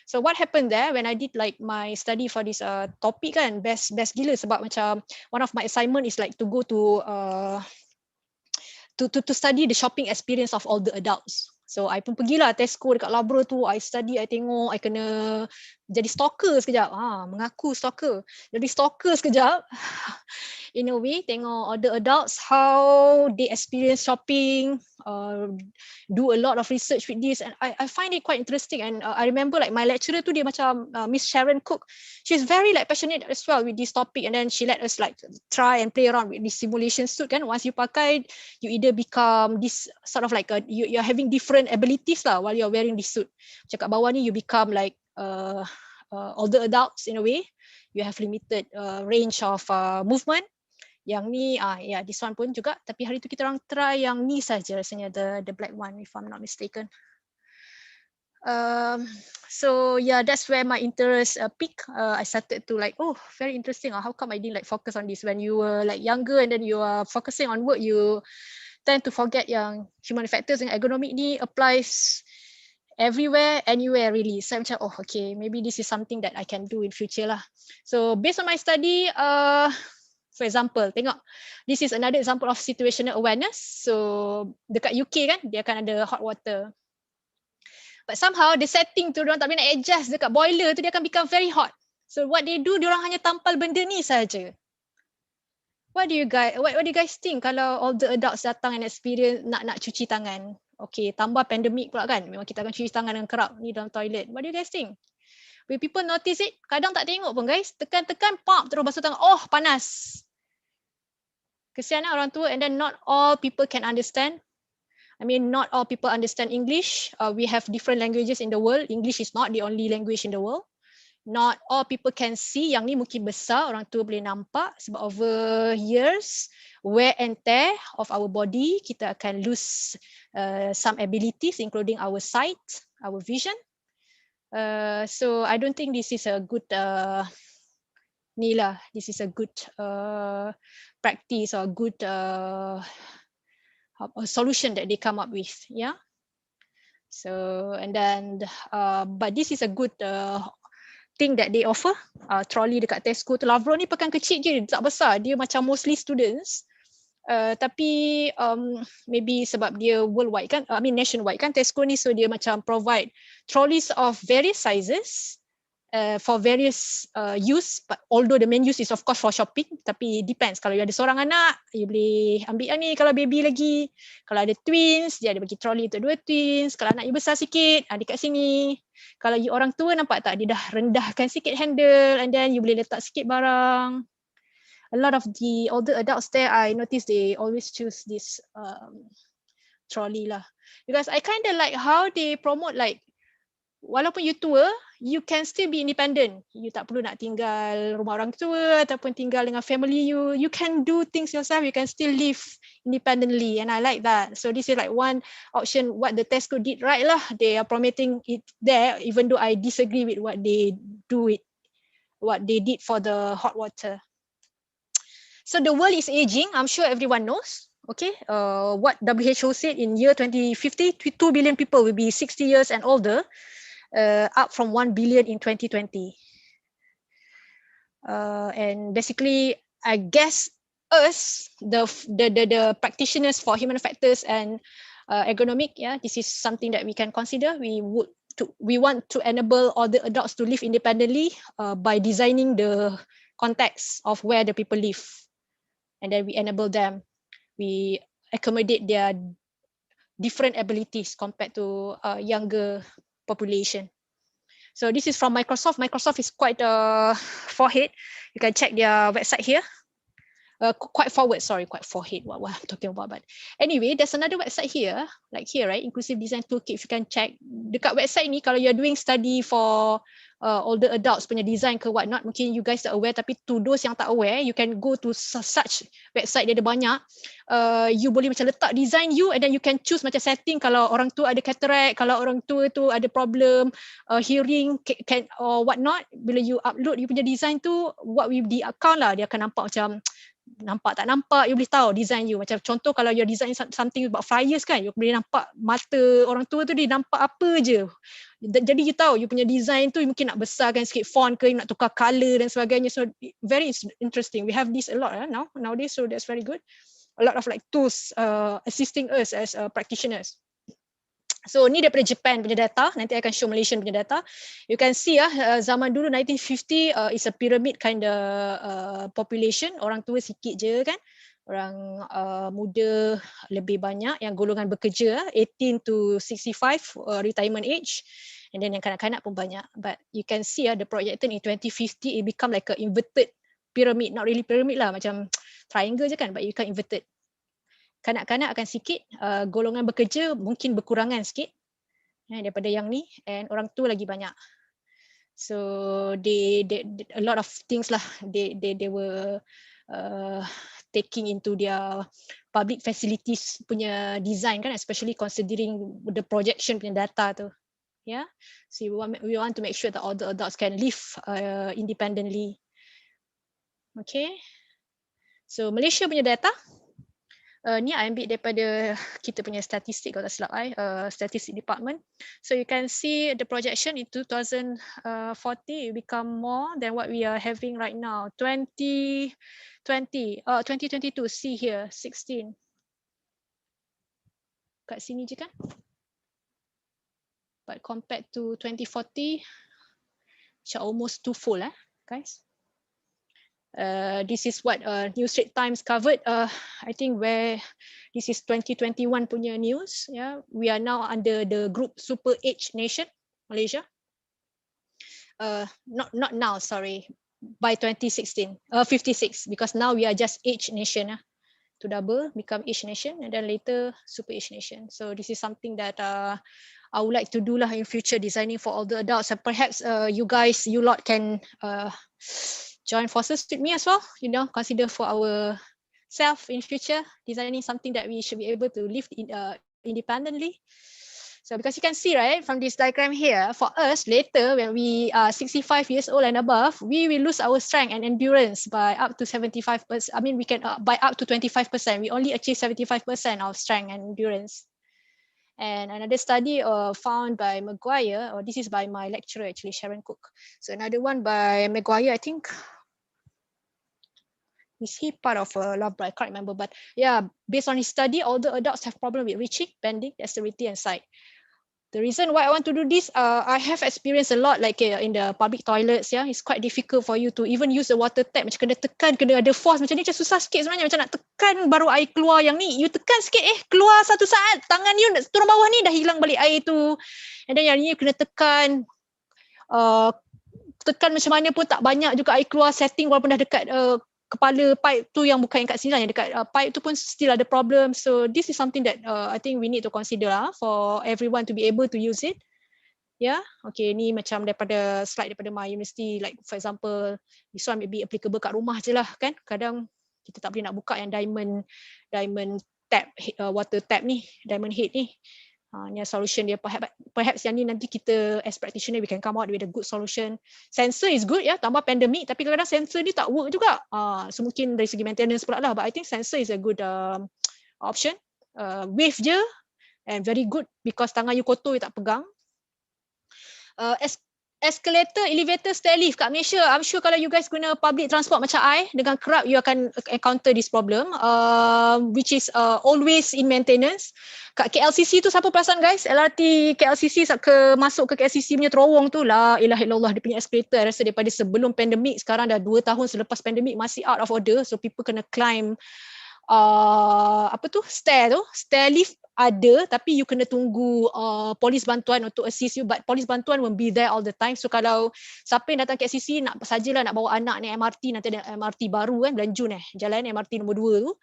So what happened there when I did like my study for this topic kan, best gila sebab macam one of my assignment is like to go to study the shopping experience of all the adults. So I pun pergilah Tesco dekat Loughborough tu, I study, I tengok, I kena jadi stalker sekejap. Mengaku stalker. Jadi stalker sekejap. In a way, tengok all the adults, how they experience shopping, do a lot of research with this, and I find it quite interesting. And I remember like my lecturer tu, dia macam Miss Sharon Cook, she's very like passionate as well with this topic, and then she let us like try and play around with this simulation suit kan. Once you pakai, you either become this sort of like you're having different abilities lah while you're wearing this suit. Macam kat bawah ni you become like older adults in a way. You have limited range of movement. Yang ni, this one pun juga. Tapi hari tu kita orang try yang ni saja rasanya, the black one if I'm not mistaken. So yeah, that's where my interest peaked. I started to like, oh, very interesting. How come I didn't like focus on this when you were like younger and then you are focusing on work, you tend to forget yang human factors and ergonomic ni applies everywhere, anywhere really. So I'm like, oh, okay, maybe this is something that I can do in future lah. So based on my study, for example, tengok, this is another example of situational awareness. So dekat UK kan, dia akan ada hot water. But somehow the setting tu, diorang tak boleh nak adjust dekat boiler tu, dia akan become very hot. So what they do, diorang hanya tampal benda ni saja. What do you guys think kalau all the adults datang and experience nak cuci tangan? Okay, tambah pandemik pula kan. Memang kita akan cuci tangan dengan kerap ni dalam toilet. What do you guys think? Will people notice it? Kadang tak tengok pun guys. Tekan-tekan, pop, terus basuh tangan. Oh, panas. Kesian lah orang tua, and then not all people can understand. I mean, not all people understand English. We have different languages in the world. English is not the only language in the world. Not all people can see. Yang ni mungkin besar, orang tua boleh nampak sebab over years, wear and tear of our body, kita akan lose some abilities including our sight, our vision. So I don't think this is a good this is a good practice or good a solution that they come up with, yeah. So and then but this is a good thing that they offer. Trolley dekat Tesco tu, Lavro ni pekan kecil je, tak besar, dia macam mostly students. Tapi maybe sebab dia worldwide kan, I mean nationwide kan Tesco ni, so dia macam provide trolleys of various sizes for various use, but although the main use is of course for shopping, tapi depends. Kalau you ada seorang anak, you boleh ambil yang ni. Kalau baby lagi, kalau ada twins, dia ada bagi trolley untuk 2 twins. Kalau anak you besar sikit, dekat sini. Kalau you orang tua, nampak tak, dia dah rendahkan sikit handle, and then you boleh letak sikit barang. A lot of the older adults there, I notice they always choose this trolley lah. Because I kind of like how they promote, like, walaupun you tua, you can still be independent. You tak perlu nak tinggal rumah orang tua ataupun tinggal dengan family you. You can do things yourself. You can still live independently, and I like that. So this is like one option what the Tesco did right lah. They are promoting it there, even though I disagree with what they did for the hot water. So the world is aging. I'm sure everyone knows. Okay, what WHO said in year 2050, 2 billion people will be 60 years and older. Up from 1 billion in 2020. And basically, I guess us, the practitioners for human factors and ergonomic, yeah, this is something that we can consider. We want to enable all the adults to live independently by designing the context of where the people live, and then we enable them. We accommodate their different abilities compared to younger population. So this is from Microsoft. Microsoft is quite forehead. You can check their website here. Quite forehead. What I'm talking about. But anyway, there's another website here, like here, right? Inclusive Design Toolkit. If you can check dekat website ni, kalau you're doing study for older adults punya design ke what not, mungkin you guys tak aware, tapi to those yang tak aware, you can go to such website, dia ada banyak. You boleh macam letak design you, and then you can choose macam setting. Kalau orang tua ada cataract, kalau orang tua tu ada problem hearing can or what not, bila you upload you punya design tu, what with the account lah, dia akan nampak macam nampak tak nampak, you boleh tahu design you. Macam contoh kalau you design something about flyers kan, you boleh nampak mata orang tua tu dia nampak apa je. Jadi you tahu you punya design tu, you mungkin nak besarkan sikit font ke, you nak tukar colour dan sebagainya. So very interesting. We have this a lot nowadays, so that's very good. A lot of like tools assisting us as practitioners. So ni daripada Japan punya data, nanti I akan show Malaysian punya data. You can see zaman dulu 1950 is a pyramid kind of population, orang tua sikit je kan. Orang muda lebih banyak, yang golongan bekerja 18 to 65 retirement age, and then yang kanak-kanak pun banyak. But you can see the projected in 2050 it become like a inverted pyramid, not really pyramid lah, macam triangle je kan, but you can inverted. Kanak-kanak akan sikit, golongan bekerja mungkin berkurangan sikit daripada yang ni, and orang tua lagi banyak. So they a lot of things lah they were taking into their public facilities punya design kan, especially considering the projection punya data tu. Yeah, so we want to make sure that all the adults can live independently. Okay, so Malaysia punya data. Ni I ambil daripada kita punya statistik kalau tak silap statistic department. So you can see the projection in 2040 it become more than what we are having right now. 2022, see here, 16. Kat sini je kan? But compared to 2040, it's almost twofold, guys. This is what News Straits Times covered. I think where this is 2021 punya news. Yeah, we are now under the group Super Age Nation, Malaysia. Not now, sorry. By 2016, 56, because now we are just Age Nation. To double, become Age Nation, and then later Super Age Nation. So this is something that I would like to do lah in future, designing for all the adults. And perhaps you lot can join forces with me as well, consider for our self in future, designing something that we should be able to live independently. So because you can see, right, from this diagram here, for us later when we are 65 years old and above, we will lose our strength and endurance by up to 75%. I mean, we can by up to 25%. We only achieve 75% of strength and endurance. And another study found by Maguire, or this is by my lecturer actually, Sharon Cook. So another one by Maguire, I think. Is he part of lab? I can't remember, but yeah, based on his study, all the adults have problem with reaching, bending, dexterity, and sight. The reason why I want to do this, I have experienced a lot like in the public toilets. Yeah, it's quite difficult for you to even use the water tap. Macam kena tekan, kena ada force. Macam ni macam susah sikit sebenarnya. Macam nak tekan baru air keluar yang ni. You tekan sikit, keluar satu saat. Tangan you turun bawah ni dah hilang balik air tu. And then yang ni you kena tekan. Tekan macam mana pun tak banyak juga air keluar. Setting walaupun dah dekat kepala pipe tu yang bukan yang kat sini lah, yang dekat pipe tu pun still ada problem. So this is something that I think we need to consider for everyone to be able to use it. Yeah, okay, ni macam daripada slide daripada my university, like for example, this one may be applicable kat rumah je lah kan. Kadang kita tak boleh nak buka yang diamond tap, water tap ni, diamond head ni. Ni solution dia, perhaps yang ni nanti kita as practitioner we can come out with a good solution. Sensor is good ya, tambah pandemic, tapi kadang-kadang sensor ni tak work juga. So mungkin dari segi maintenance pula lah, but I think sensor is a good option. Wave je and very good because tangan you kotor you tak pegang. Escalator, elevator, stair lift kat Malaysia, I'm sure kalau you guys guna public transport macam I, dengan kerap you akan encounter this problem, which is always in maintenance. Kat KLCC tu siapa perasan guys? LRT KLCC masuk ke KLCC punya terowong tu, la ilaha illallah, dia punya escalator I rasa daripada sebelum pandemik, sekarang dah 2 tahun selepas pandemik masih out of order, so people kena climb stair lift ada, tapi you kena tunggu polis bantuan untuk assist you, but polis bantuan won't be there all the time. So kalau siapa yang datang ke KCC nak bawa anak naik MRT, nanti ada MRT baru kan, bulan Jun jalan MRT nombor 2 tu,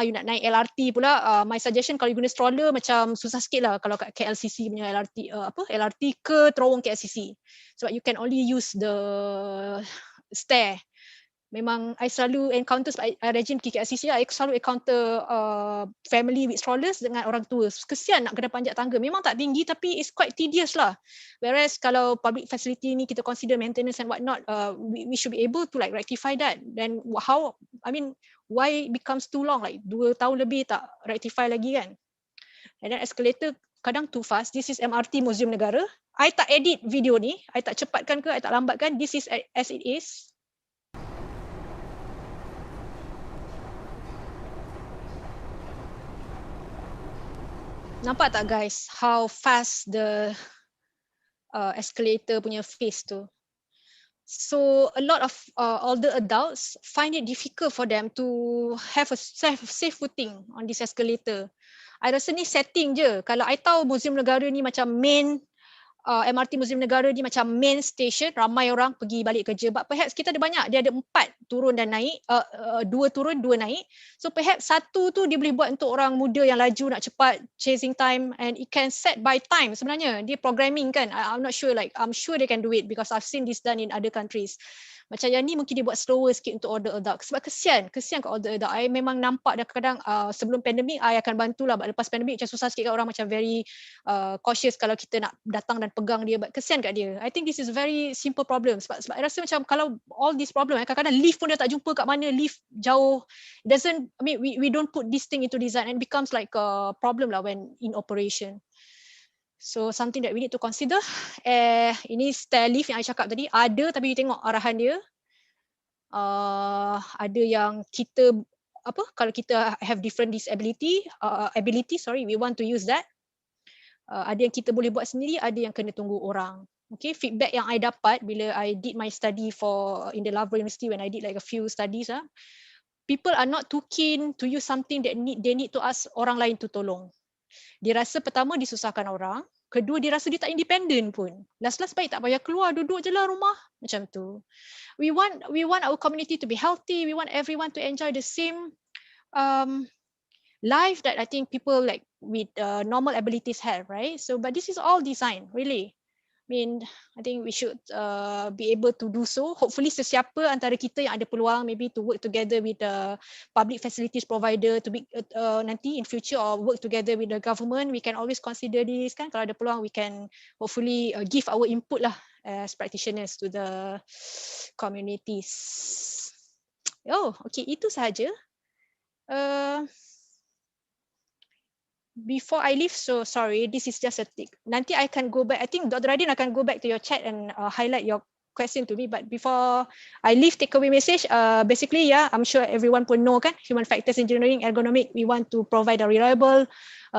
you nak naik LRT pula, my suggestion kalau you guna stroller macam susah sikit lah kalau kat KLCC punya LRT ke terowong KLCC, sebab you can only use the stair. Memang I selalu encounter, I rajin pergi KLCC, I selalu encounter family with strollers dengan orang tua. Kesian nak kena panjat tangga. Memang tak tinggi tapi it's quite tedious lah. Whereas kalau public facility ni kita consider maintenance and whatnot, we should be able to like rectify that. Then why it becomes too long? Like 2 tahun lebih tak rectify lagi kan? And then escalator kadang too fast. This is MRT Museum Negara. I tak edit video ni. I tak cepatkan ke, I tak lambatkan. This is as it is. Nampak tak guys, how fast the escalator punya phase tu. So a lot of older adults find it difficult for them to have a safe footing on this escalator. I rasa ni setting je. Kalau I tahu Museum Negara ni macam main, MRT Museum Negara ni macam main station, ramai orang pergi balik kerja. But perhaps kita ada banyak, dia ada 4 turun dan naik, 2 turun, 2 naik. So perhaps 1 tu dia boleh buat untuk orang muda yang laju nak cepat, chasing time, and it can set by time sebenarnya. Dia programming kan, I'm not sure, like I'm sure they can do it because I've seen this done in other countries. Macam yang ni mungkin dia buat slower sikit untuk order adult. Sebab kesian kat order adult. I memang nampak dah kadang sebelum pandemik I akan bantulah, but lepas pandemik macam susah sikit kat orang macam very cautious kalau kita nak datang dan pegang dia, but kesian kat dia. I think this is very simple problem. Sebab I rasa macam kalau all this problem, kadang-kadang lift pun dia tak jumpa kat mana, lift jauh. We don't put this thing into design and it becomes like a problem lah when in operation. So something that we need to consider. Ini stair lift yang I cakap tadi, ada tapi you tengok arahan dia. Ada yang kita kalau kita have different disability, we want to use that. Ada yang kita boleh buat sendiri, ada yang kena tunggu orang. Okay, feedback yang I dapat bila I did my study in the Laverne University, when I did like a few studies, people are not too keen to use something that they need to ask orang lain to tolong. Dia rasa pertama disusahkan orang, kedua dia rasa dia tak independent pun. Last baik tak payah keluar, duduk je lah rumah, macam tu. We want our community to be healthy, we want everyone to enjoy the same life that I think people like with normal abilities have, right? So but this is all design, really. I think we should be able to do so. Hopefully sesiapa antara kita yang ada peluang maybe to work together with the public facilities provider to be nanti in future, or work together with the government, we can always consider this kan. Kalau ada peluang, we can hopefully give our input lah as practitioners to the communities. Oh, okay, itu sahaja. Before I leave, so sorry, this is just a tick. Nanti I can go back. I think Dr. Radin akan go back to your chat and highlight your question to me. But before I leave, takeaway message. Basically, yeah, I'm sure everyone pun know kan, human factors engineering, ergonomic. We want to provide a reliable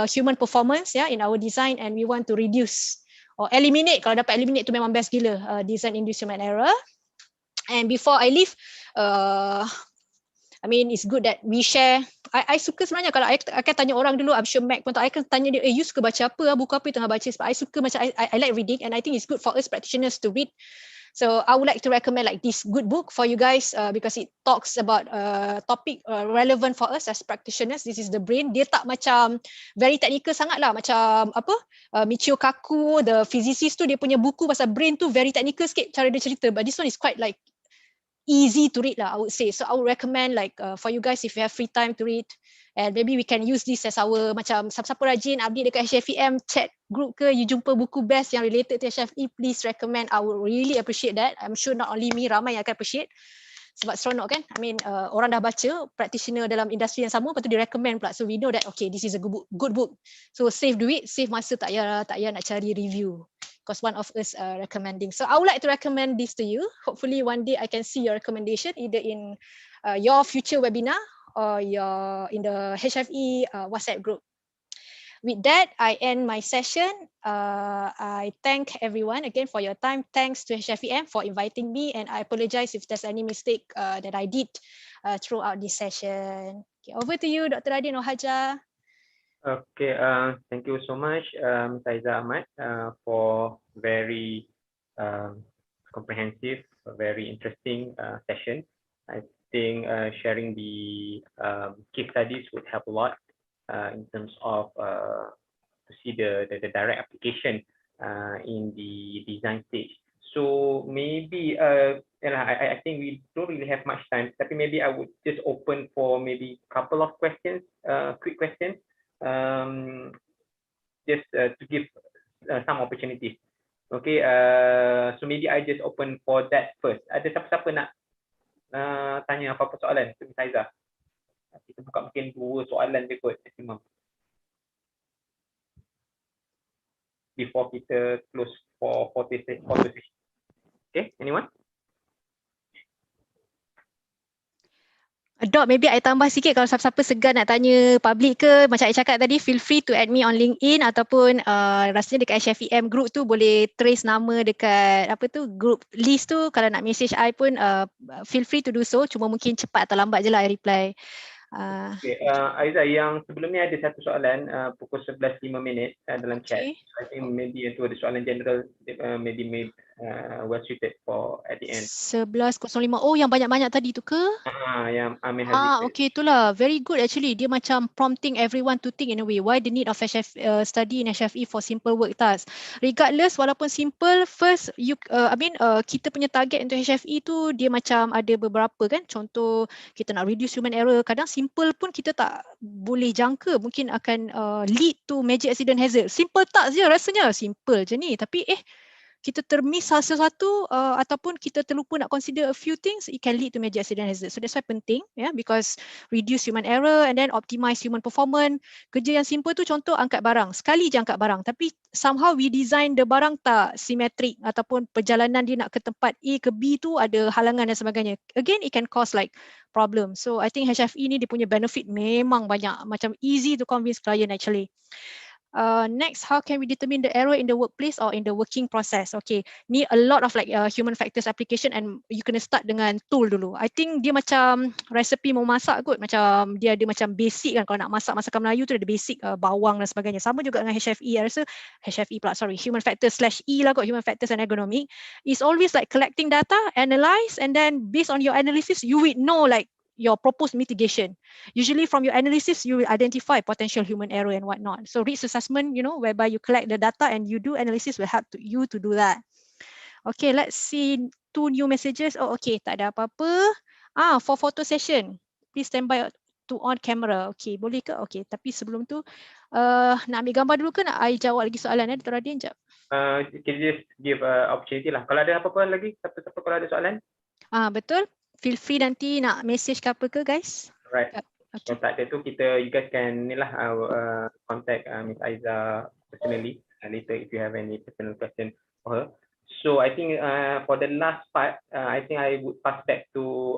human performance, yeah, in our design, and we want to reduce or eliminate. Kalau dapat eliminate tu memang best gila. Design-induced human error. And before I leave, it's good that we share. I suka sebenarnya kalau I akan tanya orang dulu, I'm sure Mac pun tak, I akan tanya dia, you suka baca apa, buku apa you tengah baca? Sebab I suka macam, I like reading, and I think it's good for us practitioners to read. So I would like to recommend like this good book for you guys because it talks about topic relevant for us as practitioners. This is The Brain. Dia tak macam very technical sangat lah, macam Michio Kaku, the physicist tu, dia punya buku pasal brain tu very technical sikit cara dia cerita, but this one is quite like easy to read lah, I would say. So I would recommend like for you guys, if you have free time to read, and maybe we can use this as our macam siapa-siapa rajin update dekat HFEM chat group ke, you jumpa buku best yang related to HFE, please recommend. I would really appreciate that. I'm sure not only me, ramai yang akan appreciate. Sebab seronok kan, orang dah baca, practitioner dalam industri yang sama, lepas tu dia recommend pula, so we know that okay, this is a good book. So save duit, save masa, tak payah nak cari review, because one of us recommending. So I would like to recommend this to you. Hopefully one day I can see your recommendation either in your future webinar or in the HFE WhatsApp group. With that, I end my session. I thank everyone again for your time. Thanks to HFEM for inviting me, and I apologize if there's any mistake that I did throughout this session. Okay, over to you, Dr. Radin or Haja. Okay, thank you so much, Aiza, Ahmad, for very comprehensive, very interesting session. I think sharing the case studies would help a lot in terms of to see the direct application in the design stage. So maybe I think we don't really have much time, but maybe I would just open for maybe a couple of questions, quick questions, just to give some opportunities. Okay, so maybe I just open for that first. Ada siapa-siapa nak tanya apa-apa soalan to Miss Aiza? Kita buka mungkin 2 soalan je kot maximum before kita close for this. Okay, anyone? Dok, maybe I tambah sikit, kalau siapa-siapa segan nak tanya public ke, macam I cakap tadi, feel free to add me on LinkedIn ataupun rasanya dekat HFEM group tu boleh trace nama dekat group list tu. Kalau nak message I pun feel free to do so, cuma mungkin cepat atau lambat je lah I reply. Okay, Aiza, yang sebelum ni ada satu soalan pukul 11.05 dalam chat. Okay. I think maybe itu ada soalan general, maybe well suited for at the end. 11.05. Oh, yang banyak-banyak tadi tu ke? Yang Amir has listed. Okay, itulah. Very good actually. Dia macam prompting everyone to think in a way. Why the need of study in HFE for simple work tasks? Regardless, walaupun simple, first kita punya target untuk HFE tu dia macam ada beberapa kan. Contoh kita nak reduce human error. Kadang simple pun kita tak boleh jangka. Mungkin akan lead to major accident hazard. Simple task je rasanya. Simple je ni. Tapi kita termiss sesuatu ataupun kita terlupa nak consider a few things, it can lead to major accident hazard. So that's why penting, because reduce human error and then optimize human performance. Kerja yang simple tu contoh angkat barang. Sekali je angkat barang, tapi somehow we design the barang tak symmetric ataupun perjalanan dia nak ke tempat A ke B tu ada halangan dan sebagainya. Again, it can cause like problem. So I think HFE ni dia punya benefit memang banyak. Macam easy to convince client actually. Next, how can we determine the error in the workplace or in the working process? Okay, ni a lot of like human factors application and you kena start dengan tool dulu. I think dia macam resepi mau masak kot, macam dia ada macam basic kan, kalau nak masak masakan Melayu tu ada basic bawang dan sebagainya. Sama juga dengan HFE, I rasa HFE pula, sorry, human factors /E lah kot, human factors and ergonomic. It's always like collecting data, analyze, and then based on your analysis, you will know like your proposed mitigation. Usually from your analysis, you will identify potential human error and whatnot. So risk assessment, whereby you collect the data and you do analysis will help you to do that. Okay, let's see 2 new messages. Oh, okay, tak ada apa-apa. For photo session, please stand by to on camera. Okay, boleh ke? Okay, tapi sebelum tu, nak ambil gambar dulu ke nak I jawab lagi soalan? Dr. Radin, sekejap. Kita just give opportunity lah. Kalau ada apa-apa lagi, siapa-siapa kalau ada soalan? Betul. Feel free nanti nak message ke apa ke guys. Right. Okay. Kalau tak ada tu you guys can contact Miss Aiza personally later if you have any personal question for her. So I think for the last part, I think I would pass back to